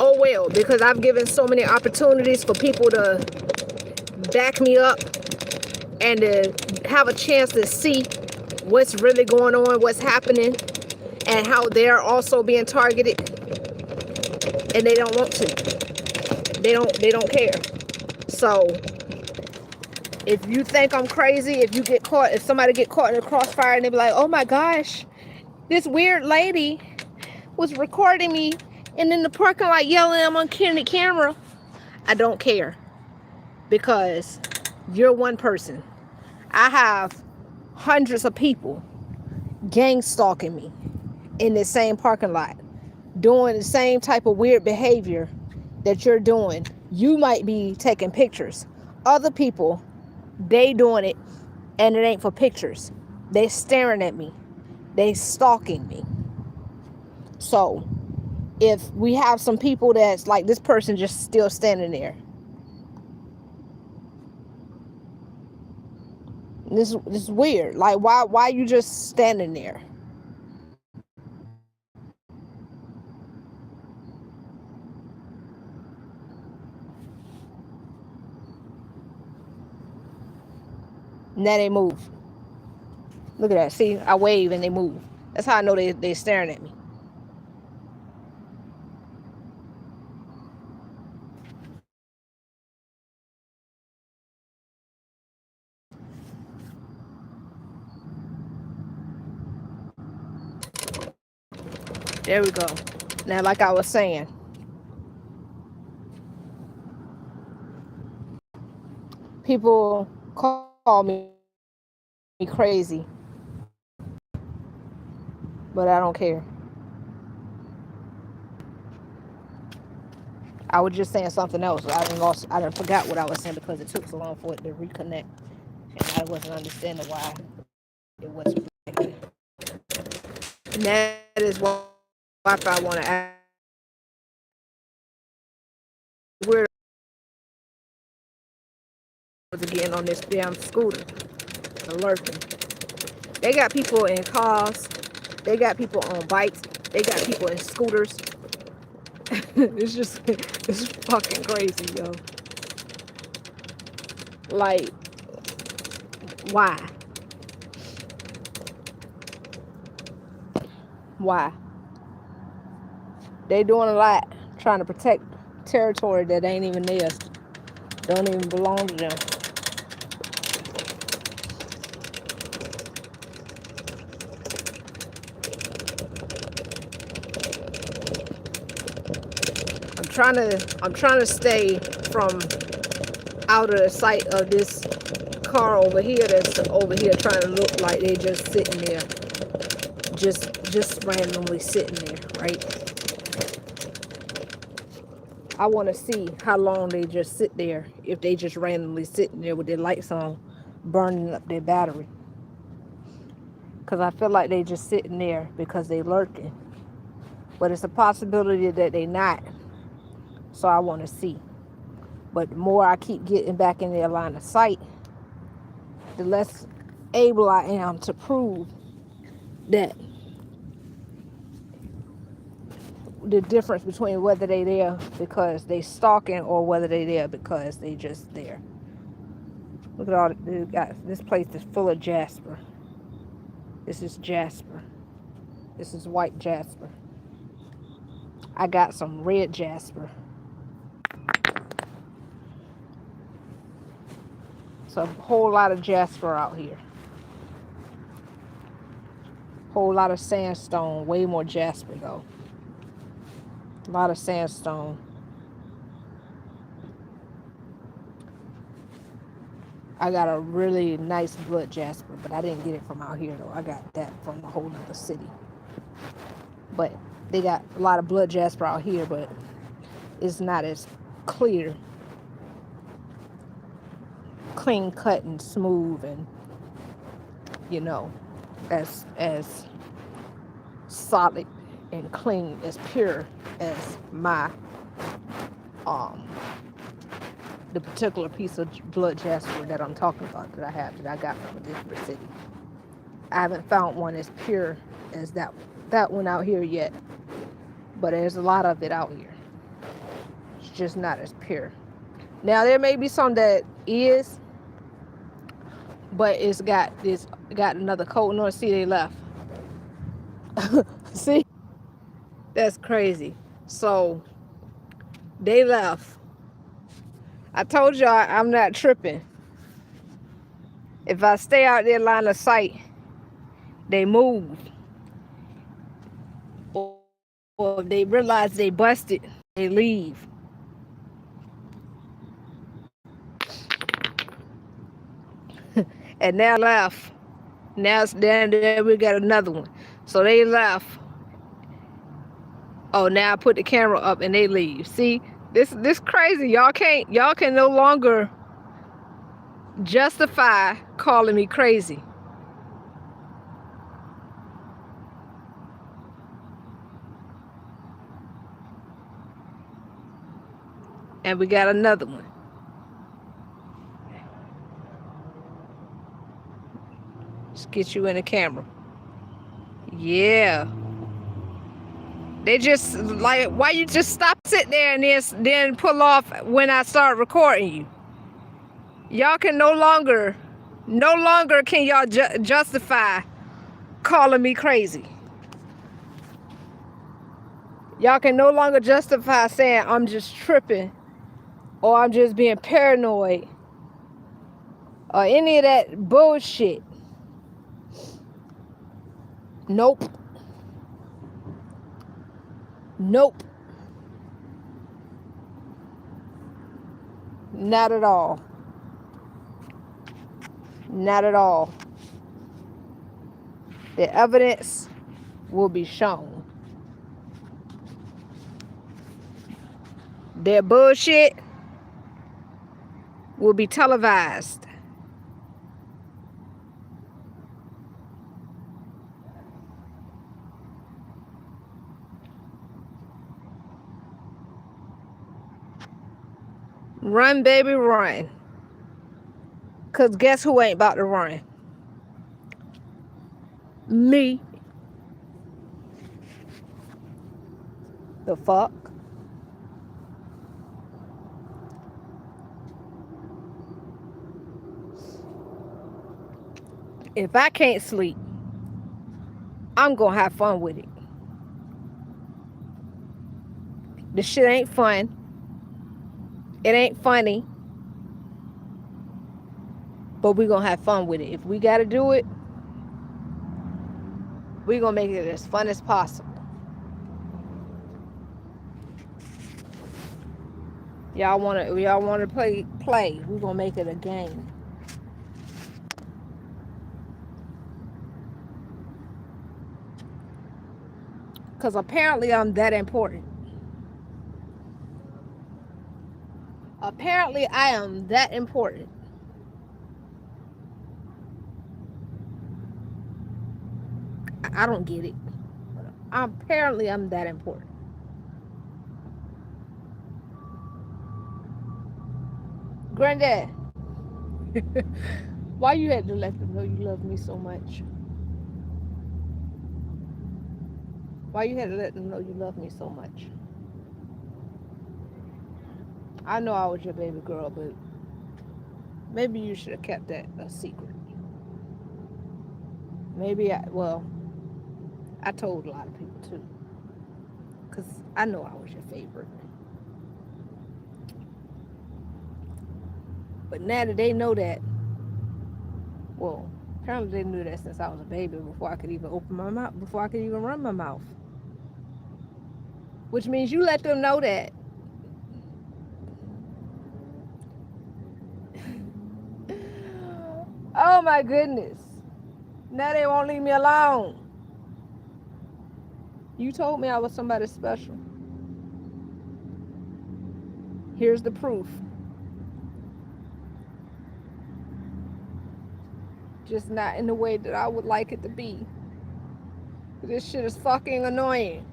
Speaker 1: oh well. Because I've given so many opportunities for people to back me up and to have a chance to see what's really going on, what's happening, and how they're also being targeted, and they don't want to. They don't care. So if you think I'm crazy, if somebody get caught in the crossfire and they be like, oh my gosh, this weird lady was recording me and in the parking lot yelling, I'm on the camera. I don't care, because you're one person. I have hundreds of people gang stalking me in the same parking lot, doing the same type of weird behavior that you're doing. You might be taking pictures. Other people, they doing it and it ain't for pictures. They staring at me. They stalking me. So if we have some people that's like, this person just still standing there. This is weird. Like, why you just standing there? Now they move. Look at that. See, I wave and they move. That's how I know they staring at me. There we go. Now, like I was saying, people call me crazy, but I don't care. I was just saying something else. I done forgot what I was saying because it took so long for it to reconnect, and I wasn't understanding why it wasn't reconnected. And that is why I want to ask. We're again on this damn scooter, lurking. They got people in cars. They got people on bikes. They got people in scooters. It's fucking crazy, yo. Like, why? Why? They doing a lot trying to protect territory that ain't even theirs. Don't even belong to them. I'm trying to stay from out of the sight of this car over here that's over here trying to look like they just sitting there. Just randomly sitting there, right? I want to see how long they just sit there, if they just randomly sitting there with their lights on, burning up their battery. Because I feel like they just sitting there because they lurking. But it's a possibility that they not. So I want to see. But the more I keep getting back in their line of sight, the less able I am to prove that the difference between whether they there because they stalking or whether they there because they just there. Look at all the guys. This place is full of jasper. This is jasper. This is white jasper. I got some red jasper. It's a whole lot of jasper out here. Whole lot of sandstone. Way more jasper though. A lot of sandstone. I got a really nice blood jasper, but I didn't get it from out here though. I got that from a whole other city. But they got a lot of blood jasper out here, but it's not as clear, clean cut and smooth, and as solid and clean, as pure as my the particular piece of blood jasper that I'm talking about, that I got from a different city. I haven't found one as pure as that one out here yet, but there's a lot of it out here. It's just not as pure. Now there may be some that is, but it's got another coat. No, see, they left. See, that's crazy. So they left. I told y'all I'm not tripping. If I stay out there line of sight, they move. Or if they realize they busted, they leave. And now left. Then we got another one. So they left. Oh, now I put the camera up and they leave. See, this crazy. Y'all can no longer justify calling me crazy. And we got another one. Let's get you in the camera. Yeah. They just like, why you just stop, sit there, and then pull off when I start recording you? Y'all can no longer can y'all justify calling me crazy. Y'all can no longer justify saying I'm just tripping or I'm just being paranoid or any of that bullshit. Nope. Nope. Not at all. Not at all. The evidence will be shown. Their bullshit will be televised. Run, baby, run. Because guess who ain't about to run? Me. The fuck? If I can't sleep, I'm gonna have fun with it. This shit ain't fun. It ain't funny. But we gonna have fun with it. If we gotta do it, we gonna make it as fun as possible. Y'all wanna play? We gonna make it a game. Cause apparently I'm that important. Apparently I am that important. I don't get it. Apparently I'm that important. Granddad, why you had to let them know you love me so much? Why you had to let them know you love me so much? I know I was your baby girl, but maybe you should have kept that a secret. I told a lot of people too. Because I know I was your favorite. But now that they know that, well, apparently they knew that since I was a baby before I could even open my mouth, before I could even run my mouth. Which means you let them know that. Oh my goodness. Now they won't leave me alone. You told me I was somebody special. Here's the proof. Just not in the way that I would like it to be. This shit is fucking annoying.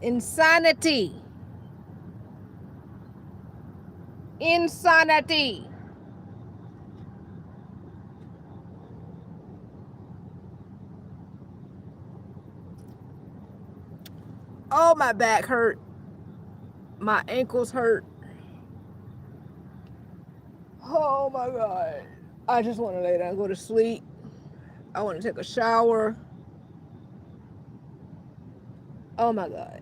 Speaker 1: Insanity. Insanity. Oh, my back hurt. My ankles hurt. Oh my God. I just want to lay down and go to sleep. I want to take a shower. Oh my God.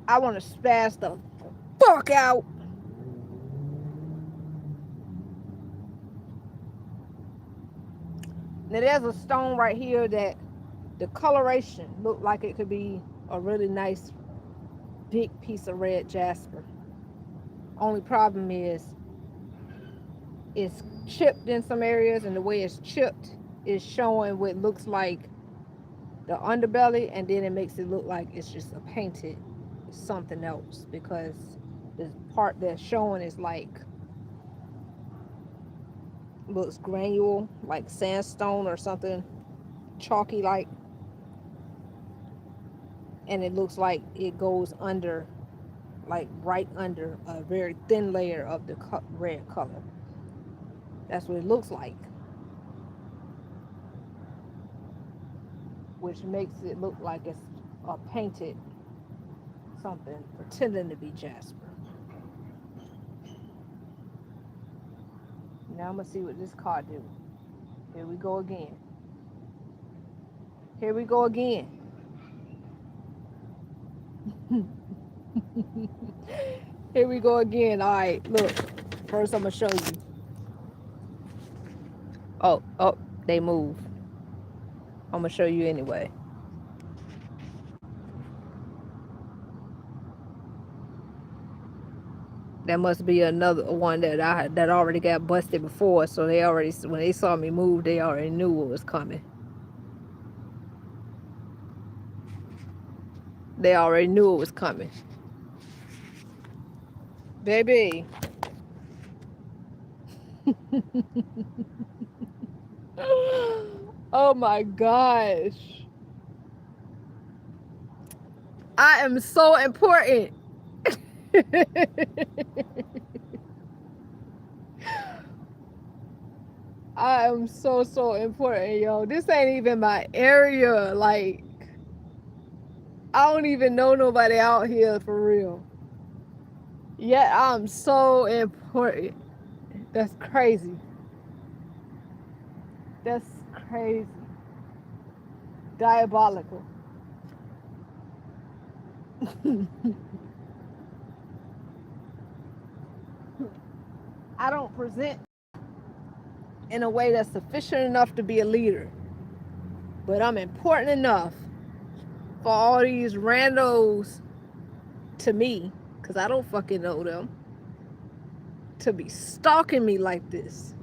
Speaker 1: I want to spaz the fuck out. Now there's a stone right here that the coloration looked like it could be a really nice big piece of red jasper. Only problem is it's chipped in some areas, and the way it's chipped is showing what looks like the underbelly, and then it makes it look like it's just a painted something else, because the part that's showing is like looks granule, like sandstone or something chalky like, and it looks like it goes under, like right under a very thin layer of the red color. That's what it looks like, which makes it look like it's a painted something pretending to be jasper. Now I'm gonna see what this card do. Here we go again. Here we go again. Here we go again. All right, look. First, I'm gonna show you. Oh, they move. I'm gonna show you anyway. That must be another one that already got busted before. So they already, when they saw me move, they already knew what was coming. They already knew it was coming. Baby. Oh my gosh. I am so important. I am so important, yo. This ain't even my area. Like, I don't even know nobody out here for real. Yet I'm so important. That's crazy. That's crazy. Diabolical. I don't present in a way that's sufficient enough to be a leader, but I'm important enough for all these randos to me, because I don't fucking know them, to be stalking me like this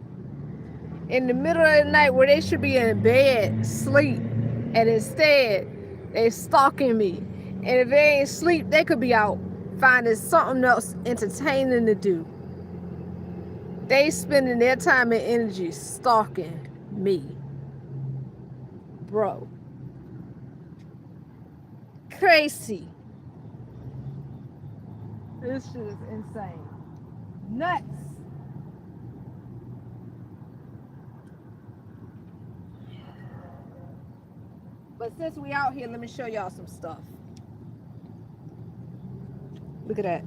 Speaker 1: in the middle of the night where they should be in bed, sleep, and instead they stalking me. And if they ain't sleep, they could be out finding something else entertaining to do. They spending their time and energy stalking me. Bro. Crazy. This shit is insane. Nuts. But since we out here, let me show y'all some stuff. Look at that.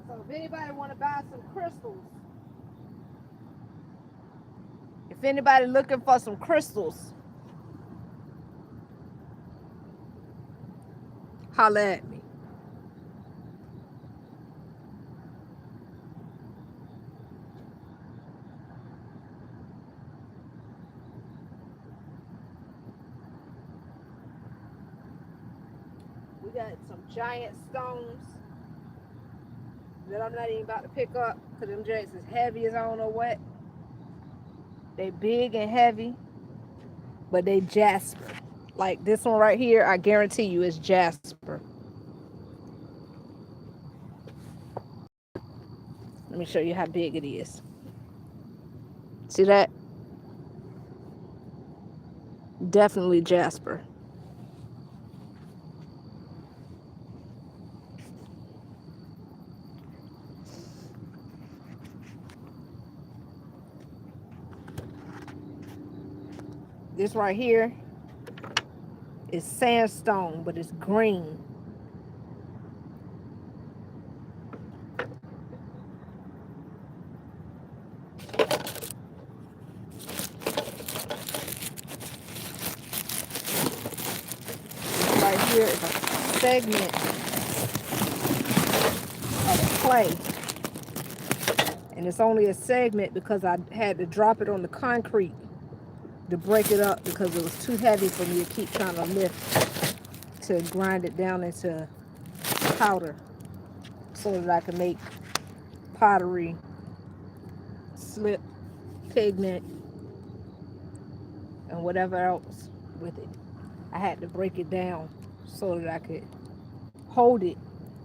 Speaker 1: So if anybody want to buy some crystals, if anybody looking for some crystals, holla at me. We got some giant stones that I'm not even about to pick up because them jakes is heavy as I don't know what. They big and heavy, but they jasper. Like this one right here, I guarantee you is jasper. Let me show you how big it is. See that? Definitely jasper. This right here is sandstone, but it's green. This right here is a segment of clay. And it's only a segment because I had to drop it on the concrete to break it up because it was too heavy for me to keep trying to lift to grind it down into powder so that I can make pottery, slip, pigment, and whatever else with it. I had to break it down so that I could hold it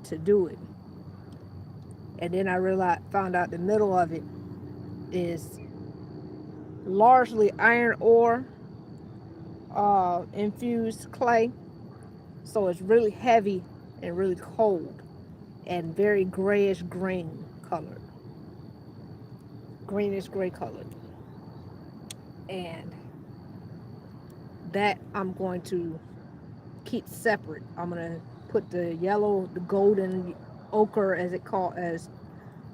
Speaker 1: to do it. And then I found out the middle of it is largely iron ore infused clay. So it's really heavy and really cold and very grayish green colored. Greenish gray colored. And that I'm going to keep separate. I'm going to put the yellow, the golden ochre as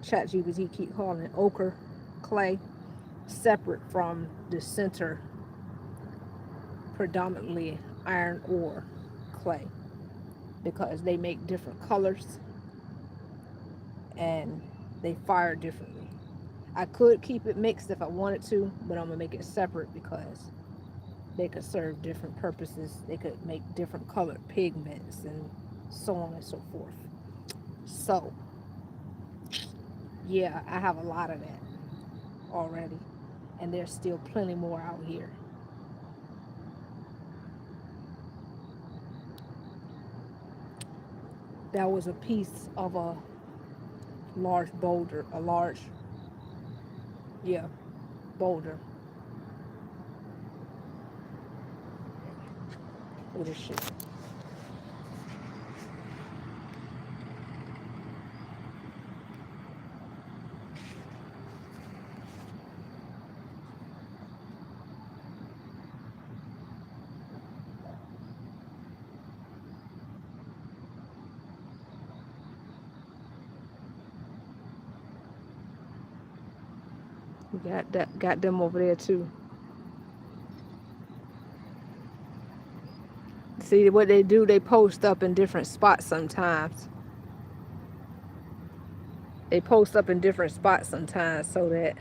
Speaker 1: ChatGPT keep calling it, ochre clay, separate from the center predominantly iron ore clay because they make different colors and they fire differently. I could keep it mixed if I wanted to, but I'm gonna make it separate because they could serve different purposes. They could make different colored pigments and so on and so forth. So yeah, I have a lot of that already, and there's still plenty more out here. That was a piece of a large boulder, boulder. Look at this shit. Got them over there too. See what they do, they post up in different spots sometimes. They post up in different spots sometimes so that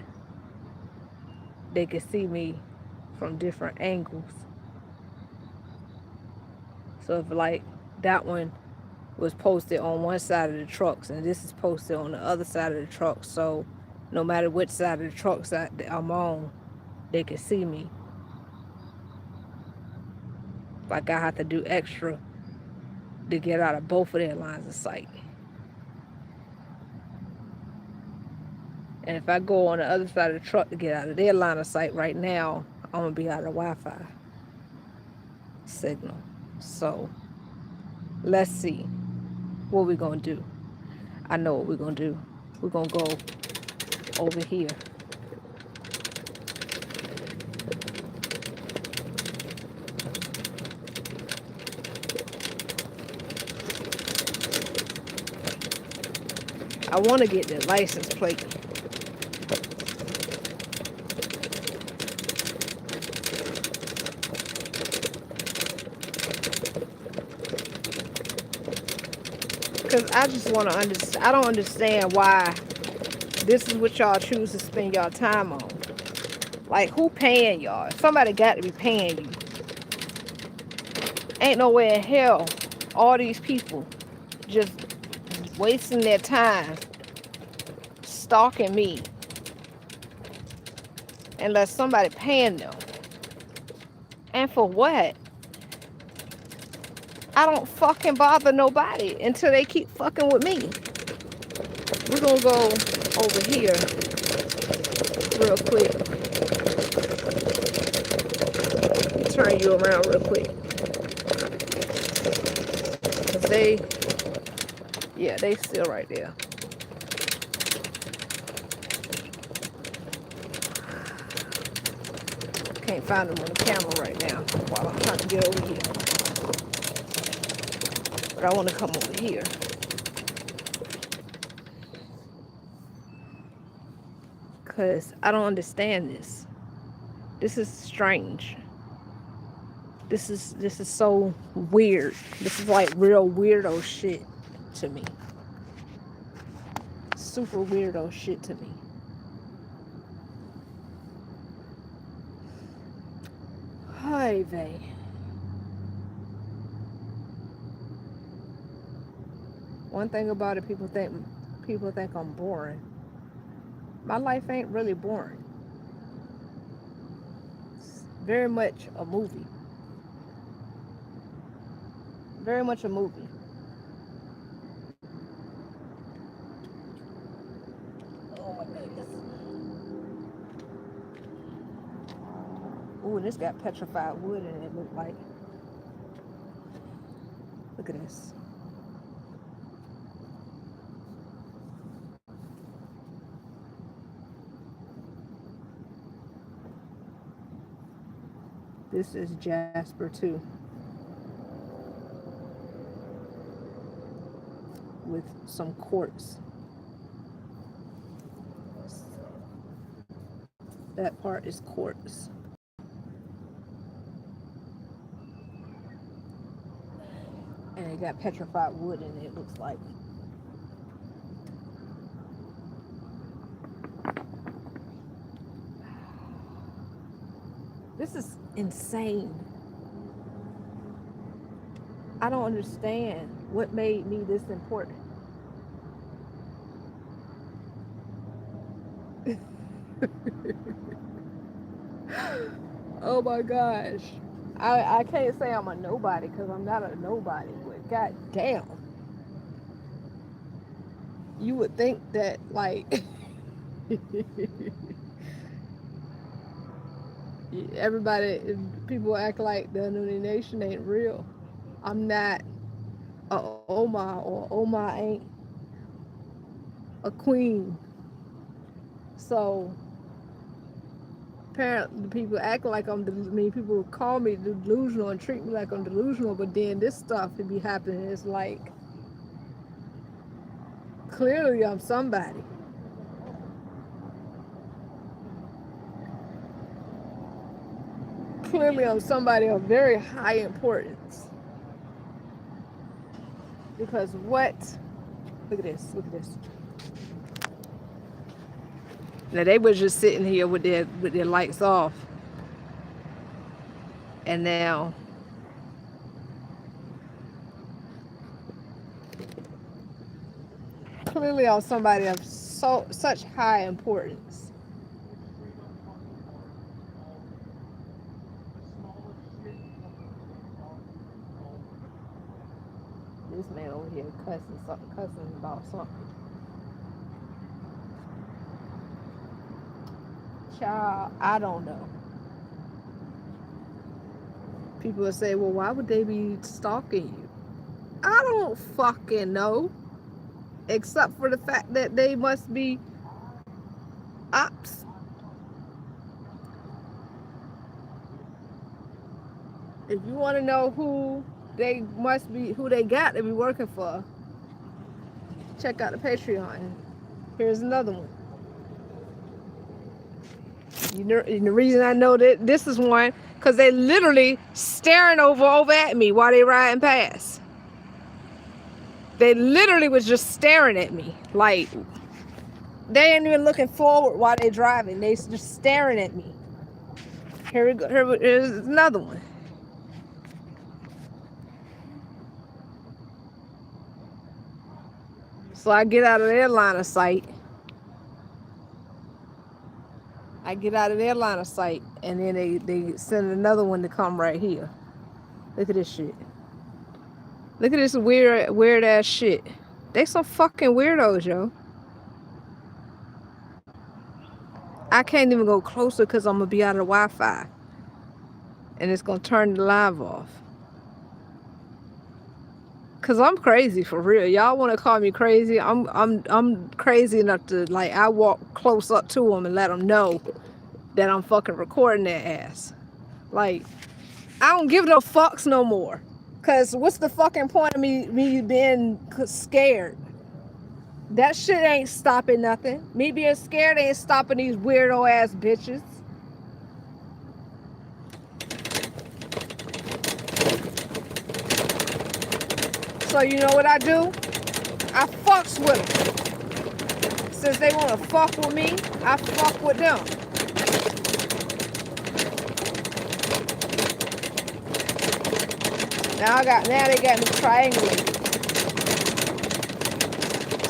Speaker 1: they can see me from different angles. So if like that one was posted on one side of the trucks and this is posted on the other side of the truck, so no matter which side of the trucks I'm on, they can see me. Like I have to do extra to get out of both of their lines of sight. And if I go on the other side of the truck to get out of their line of sight right now, I'm going to be out of Wi-Fi signal. So let's see what we're going to do. I know what we're going to do. We're going to go over here. I want to get the license plate. Because I just want to understand. I don't understand why this is what y'all choose to spend y'all time on. Like, who paying y'all? Somebody got to be paying you. Ain't no way in hell all these people just wasting their time stalking me unless somebody paying them. And for what? I don't fucking bother nobody until they keep fucking with me. We're gonna go over here real quick. Turn you around real quick. Cause they still right there. Can't find them on the camera right now while I'm trying to get over here. But I want to come over here. Because I don't understand this. This is strange. This is so weird. This is like real weirdo shit to me. Super weirdo shit to me. Hi, vey. One thing about it, people think I'm boring. My life ain't really boring. It's very much a movie. Very much a movie. Oh my goodness. Ooh, this got petrified wood in it, look like. Look at this. This is Jasper too. With some quartz. That part is quartz. And it got petrified wood in it, it looks like. This is insane. I don't understand what made me this important. Oh my gosh. I can't say I'm a nobody because I'm not a nobody, but god damn. You would think that, like, everybody, people act like the Annunnee Nation ain't real. I'm not a Oma, or Oma ain't a queen. So apparently people act like people call me delusional and treat me like I'm delusional, but then this stuff could be happening. It's like, clearly I'm somebody. Clearly I'm somebody of very high importance. Because what? Look at this. Look at this. Now they were just sitting here with their lights off. And now clearly I'm somebody of such high importance. This man over here cussing about something. Child, I don't know. People will say, well, why would they be stalking you? I don't fucking know. Except for the fact that they must be ops. If you want to know who they got to be working for, check out the Patreon. Here's another one. You know, and the reason I know that this is one, because they literally staring over at me while they riding past. They literally was just staring at me. Like, they ain't even looking forward while they driving. They just staring at me. Here we go. Here's another one. So I get out of their line of sight. And then they send another one to come right here. Look at this shit. Look at this weird ass shit. They some fucking weirdos, yo. I can't even go closer because I'm gonna be out of the Wi-Fi, and it's gonna turn the live off. Cause I'm crazy for real. Y'all want to call me crazy? I'm crazy enough to, like, I walk close up to them and let them know that I'm fucking recording their ass. Like, I don't give no fucks no more. Cause what's the fucking point of me being scared? That shit ain't stopping nothing. Me being scared ain't stopping these weirdo ass bitches. So you know what I do? I fucks with them. Since they want to fuck with me, I fuck with them. Now they got me triangulated.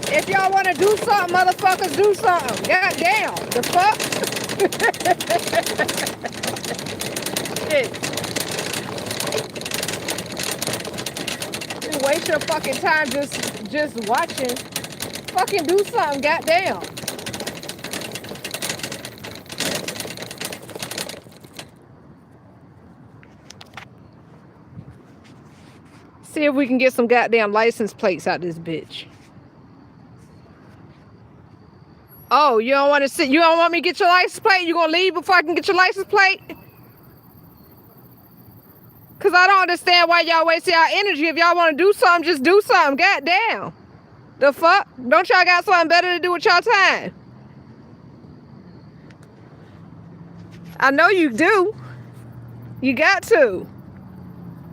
Speaker 1: If y'all want to do something, motherfuckers, do something. Goddamn, the fuck? Shit. You waste your fucking time just watching. Fucking do something, goddamn. See if we can get some goddamn license plates out this bitch. Oh, you don't want to sit? You don't want me to get your license plate? You gonna leave before I can get your license plate? Cause I don't understand why y'all waste y'all energy. If y'all want to do something, just do something. Goddamn. The fuck? Don't y'all got something better to do with y'all time? I know you do. You got to.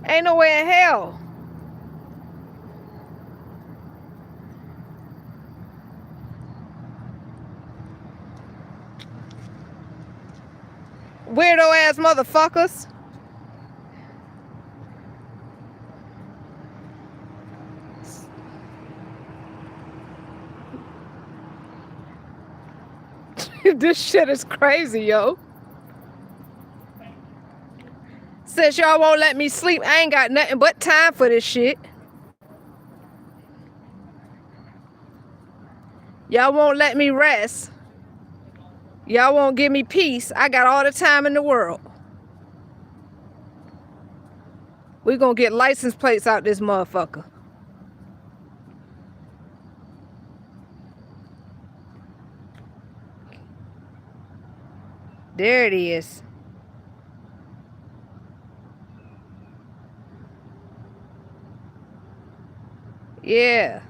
Speaker 1: Ain't no way in hell. Weirdo ass motherfuckers. This shit is crazy, yo. Since y'all won't let me sleep, I ain't got nothing but time for this shit. Y'all won't let me rest. Y'all won't give me peace. I got all the time in the world. We gonna get license plates out this motherfucker. There it is. Yeah.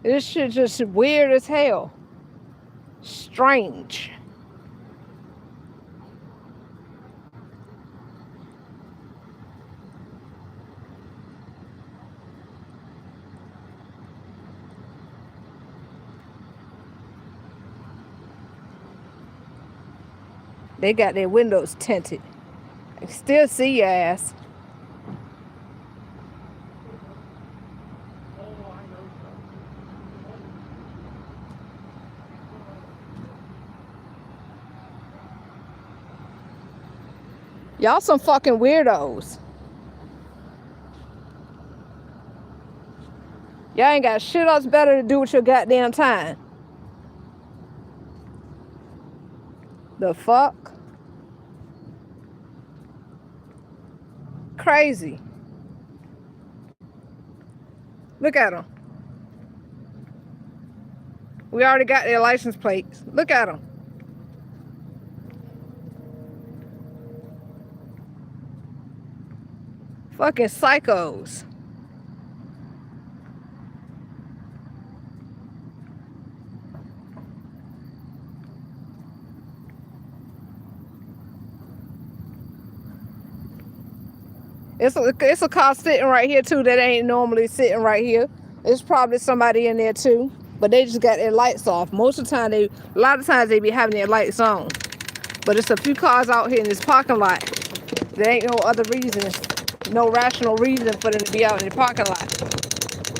Speaker 1: This shit just weird as hell. Strange. They got their windows tinted. I can still see your ass. Y'all some fucking weirdos. Y'all ain't got shit else better to do with your goddamn time. The fuck? Crazy. Look at them. We already got their license plates. Look at them. Fucking psychos. It's a car sitting right here too that ain't normally sitting right here. There's probably somebody in there too, but they just got their lights off. Most of the time, a lot of times they be having their lights on. But it's a few cars out here in this parking lot. There ain't no other reason, no rational reason for them to be out in the parking lot,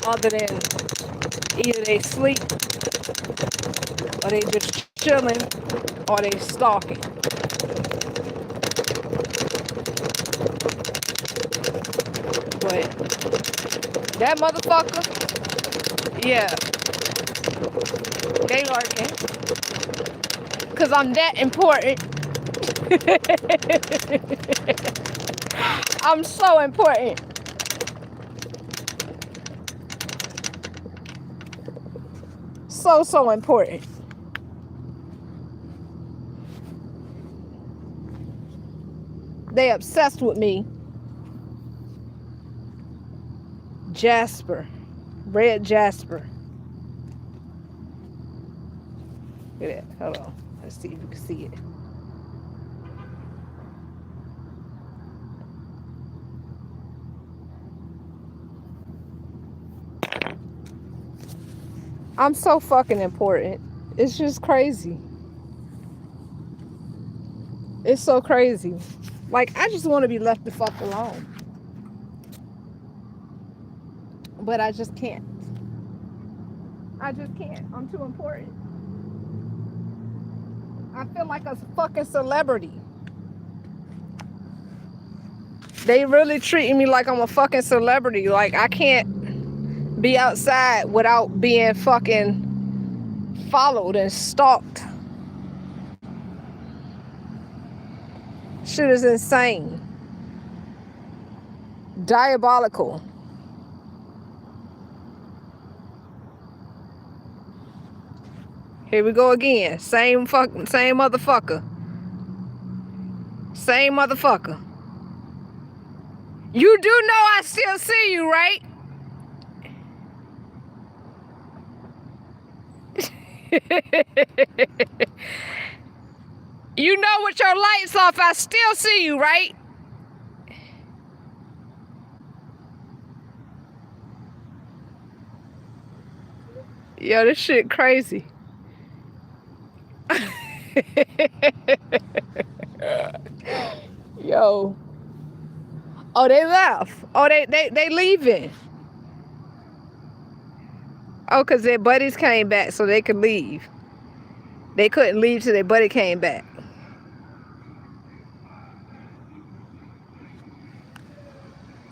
Speaker 1: other than either they sleep, or they just chilling, or they stalking. but that motherfucker, yeah, they lurking. Cause I'm that important. I'm so important. So important. They obsessed with me. Jasper. Red Jasper. Look at that. Hold on. Let's see if you can see it. I'm so fucking important. It's just crazy. It's so crazy. Like, I just want to be left the fuck alone. But I just can't. I just can't. I'm too important. I feel like a fucking celebrity. They really treating me like I'm a fucking celebrity. Like, I can't be outside without being fucking followed and stalked. Shit is insane. Diabolical. Here we go again. Same motherfucker. Same motherfucker. You do know I still see you, right? You know with your lights off, I still see you, right? Yo, this shit crazy. Yo. Oh, they left. Oh, they leaving. Oh, because their buddies came back so they could leave. They couldn't leave till their buddy came back.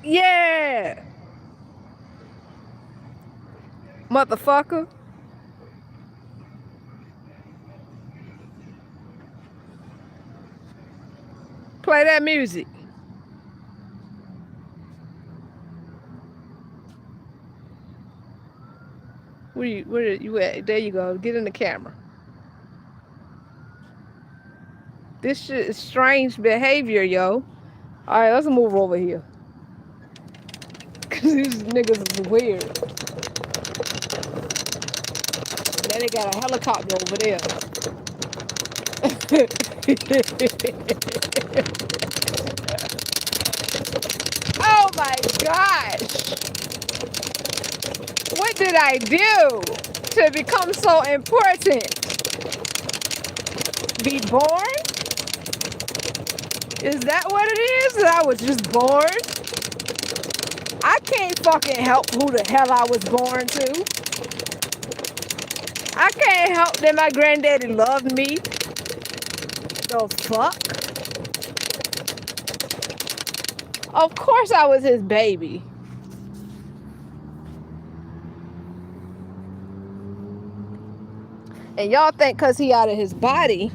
Speaker 1: Yeah. Motherfucker. Play that music. Where you at? There you go. Get in the camera. This shit is strange behavior, yo. All right, let's move over here. Cause these niggas is weird. Then they got a helicopter over there. Oh my gosh. What did I do to become so important? Be born? Is that what it is? That I was just born? I can't fucking help who the hell I was born to. I can't help that my granddaddy loved me. The fuck? Of course I was his baby. And y'all think cause he out of his body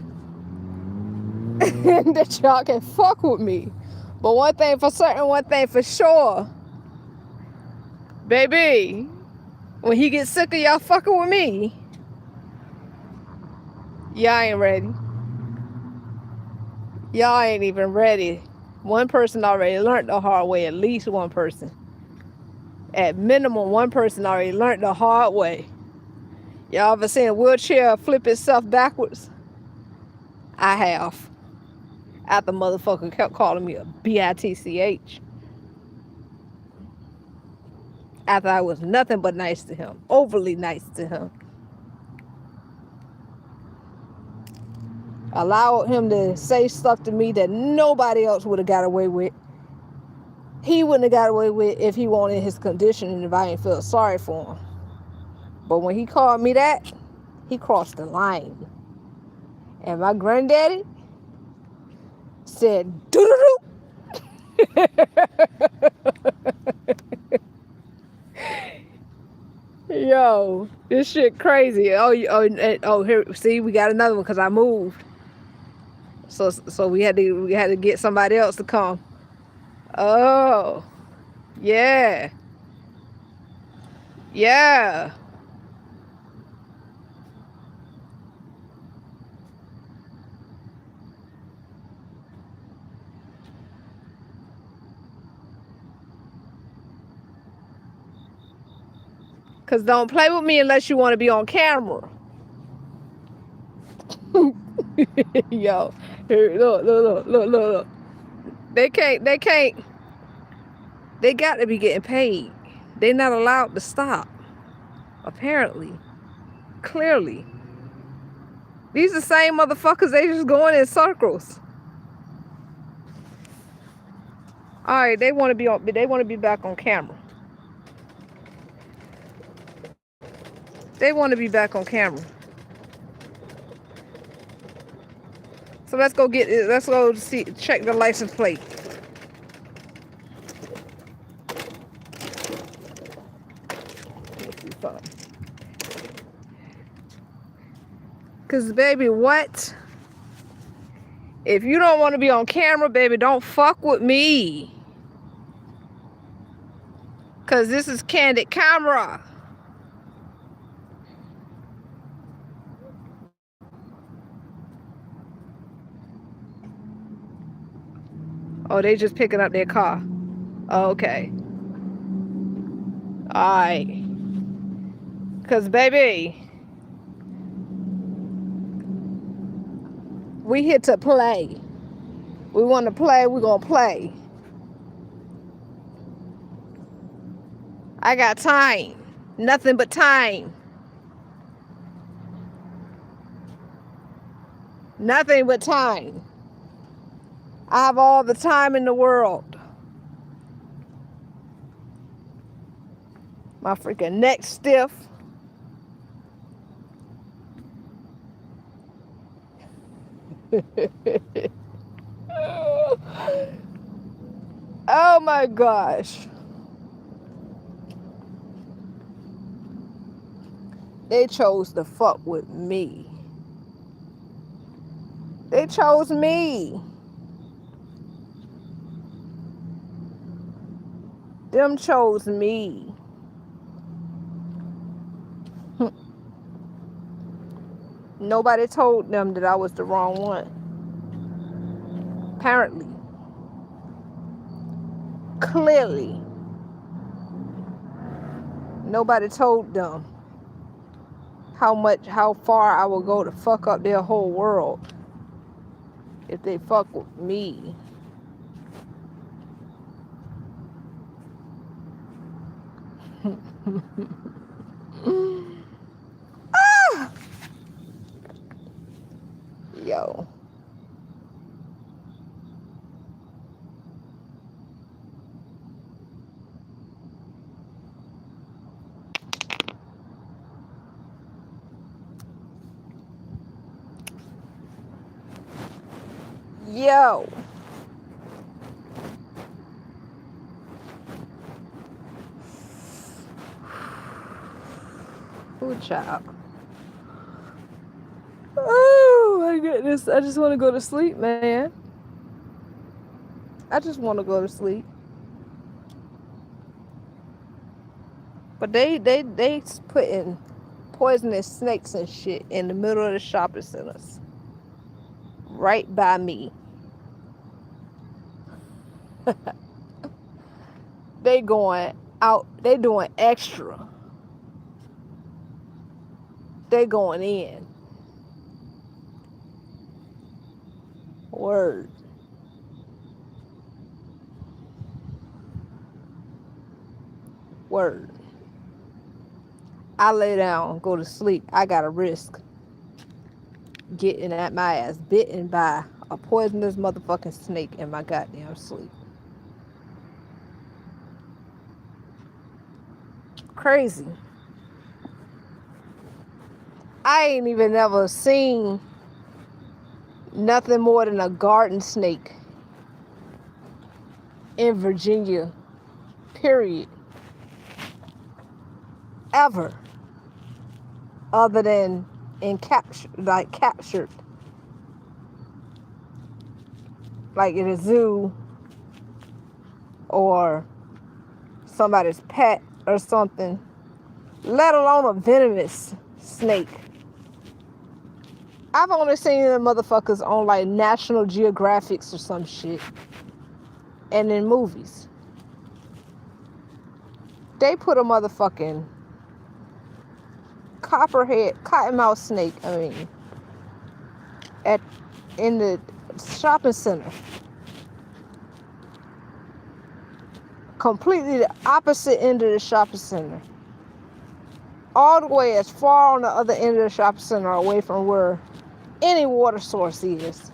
Speaker 1: that y'all can fuck with me. But one thing for certain, one thing for sure. Baby, when he gets sick of y'all fucking with me, y'all ain't ready. Y'all ain't even ready. One person already learned the hard way, at least one person. At minimum, one person already learned the hard way. Y'all ever seen a wheelchair flip itself backwards? I have. After motherfucker kept calling me a bitch. After I was nothing but nice to him. Overly nice to him. Allowed him to say stuff to me that nobody else would have got away with. He wouldn't have got away with if he wanted his condition and if I didn't feel sorry for him. But when he called me that, he crossed the line. And my granddaddy said, doo-doo-doo. Yo, this shit crazy. Oh, here, see, we got another one because I moved. So we had to get somebody else to come. Oh, yeah, yeah. Cause don't play with me unless you want to be on camera. Yo, here, look. They can't. They got to be getting paid. They're not allowed to stop. Apparently, clearly, these are the same motherfuckers. They just going in circles. All right, they want to be on. They want to be back on camera. They want to be back on camera. So let's go get. Let's go see. Check the license plate. Cause baby, what? If you don't want to be on camera, baby, don't fuck with me. Cause this is candid camera. Oh, they just picking up their car. Oh, okay. Alright. Cause baby, we here to play. We want to play, we're gonna play. I got time. Nothing but time. Nothing but time. I have all the time in the world. My freaking neck stiff. Oh my gosh. They chose to fuck with me. They chose me. Them chose me. Nobody told them that I was the wrong one. Apparently. Clearly. Nobody told them how far I will go to fuck up their whole world if they fuck with me. Ah! Yo. Yo. Ooh, child. Oh my goodness. I just want to go to sleep, man. I just want to go to sleep. But they putting poisonous snakes and shit in the middle of the shopping centers. Right by me. They going out. They doing extra. They going in. Word. Word. I lay down, go to sleep. I got a risk getting at my ass bitten by a poisonous motherfucking snake in my goddamn sleep. Crazy. I ain't even ever seen nothing more than a garden snake in Virginia, period. Ever. other than captured, like in a zoo or somebody's pet or something, let alone a venomous snake. I've only seen the motherfuckers on like National Geographics or some shit, and in movies. They put a motherfucking cottonmouth snake, at in the shopping center. Completely the opposite end of the shopping center. All the way as far on the other end of the shopping center away from where any water source is.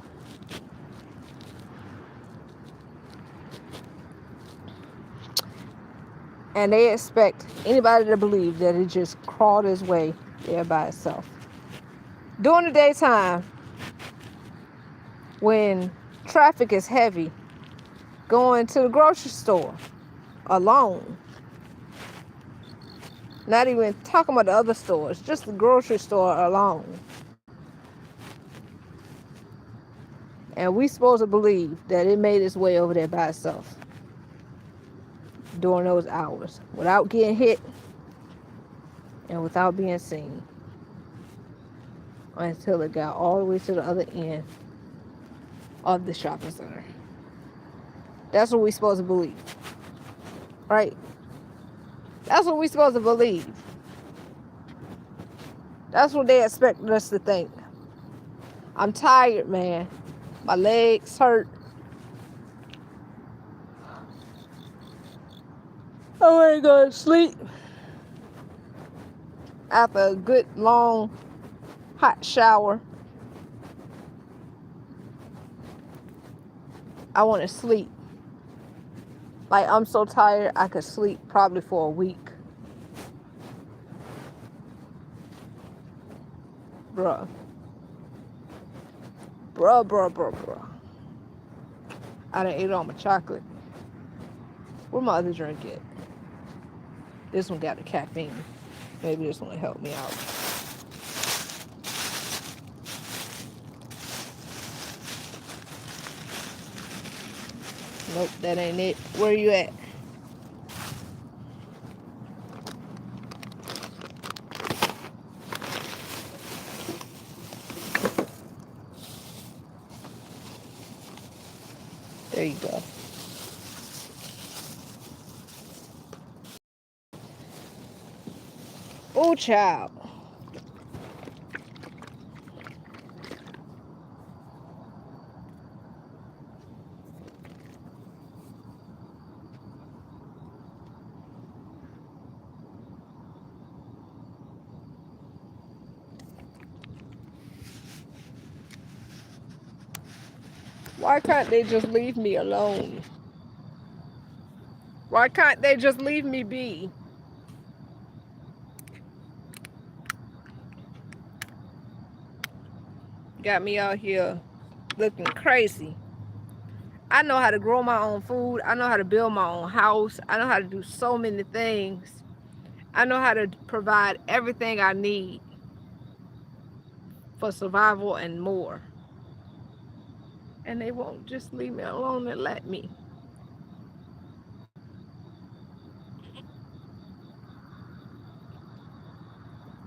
Speaker 1: And they expect anybody to believe that it just crawled its way there by itself. During the daytime, when traffic is heavy, going to the grocery store alone. Not even talking about the other stores, just the grocery store alone. And we supposed to believe that it made its way over there by itself during those hours without getting hit and without being seen until it got all the way to the other end of the shopping center. That's what we supposed to believe, right? That's what we supposed to believe. That's what they expected us to think. I'm tired, man. My legs hurt. I want to go to sleep after a good long hot shower. I want to sleep. Like, I'm so tired I could sleep probably for a week. Bruh. I done ate all my chocolate. Where my other drink at? This one got the caffeine. Maybe this one will help me out. Nope, that ain't it. Where you at? There you go. Oh, child. Why can't they just leave me alone? Why can't they just leave me be? Got me out here looking crazy. I know how to grow my own food. I know how to build my own house. I know how to do so many things. I know how to provide everything I need for survival and more. And they won't just leave me alone and let me.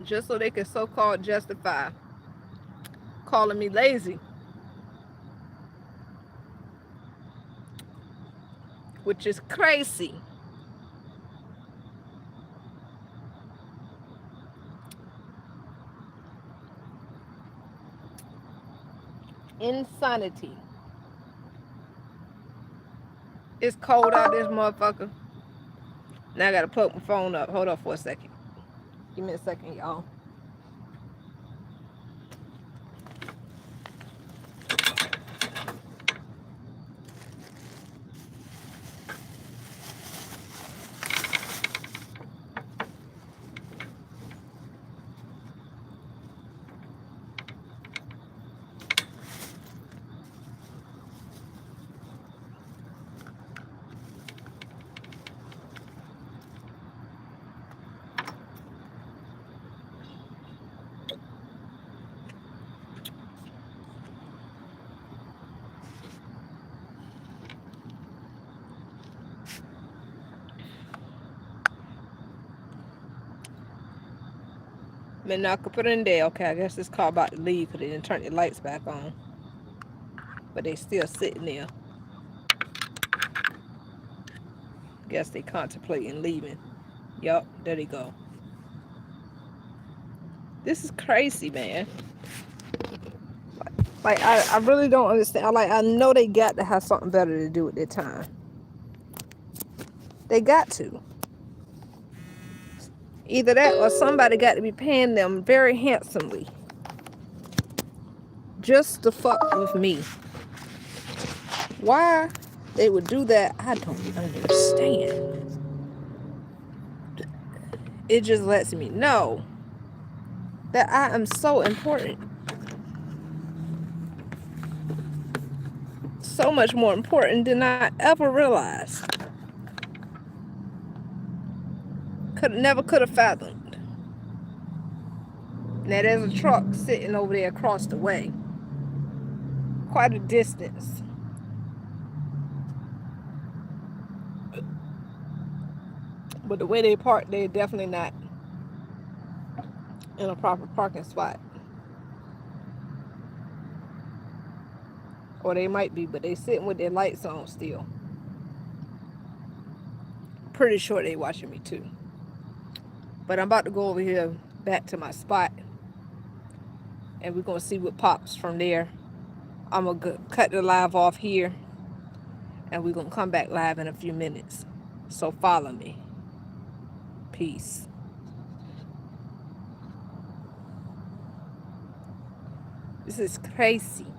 Speaker 1: Just so they can so-called justify calling me lazy. Which is crazy. Insanity. It's cold out this motherfucker. Now I gotta plug my phone up. Hold up for a second. Give me a second, y'all. Man, I could put it in there. Okay, I guess this car about to leave because they didn't turn the lights back on. But they still sitting there. Guess they contemplating leaving. Yup, there they go. This is crazy, man. Like, I really don't understand. I know they got to have something better to do with their time. They got to. Either that or somebody got to be paying them very handsomely. Just to fuck with me. Why they would do that, I don't understand. It just lets me know that I am so important. So much more important than I ever realized. Never could have fathomed. Now there's a truck sitting over there across the way. Quite a distance. But the way they park, they're definitely not in a proper parking spot. Or they might be, but they sitting with their lights on still. Pretty sure they watching me too. But I'm about to go over here back to my spot. And we're going to see what pops from there. I'm going to cut the live off here. And we're going to come back live in a few minutes. So follow me. Peace. This is crazy.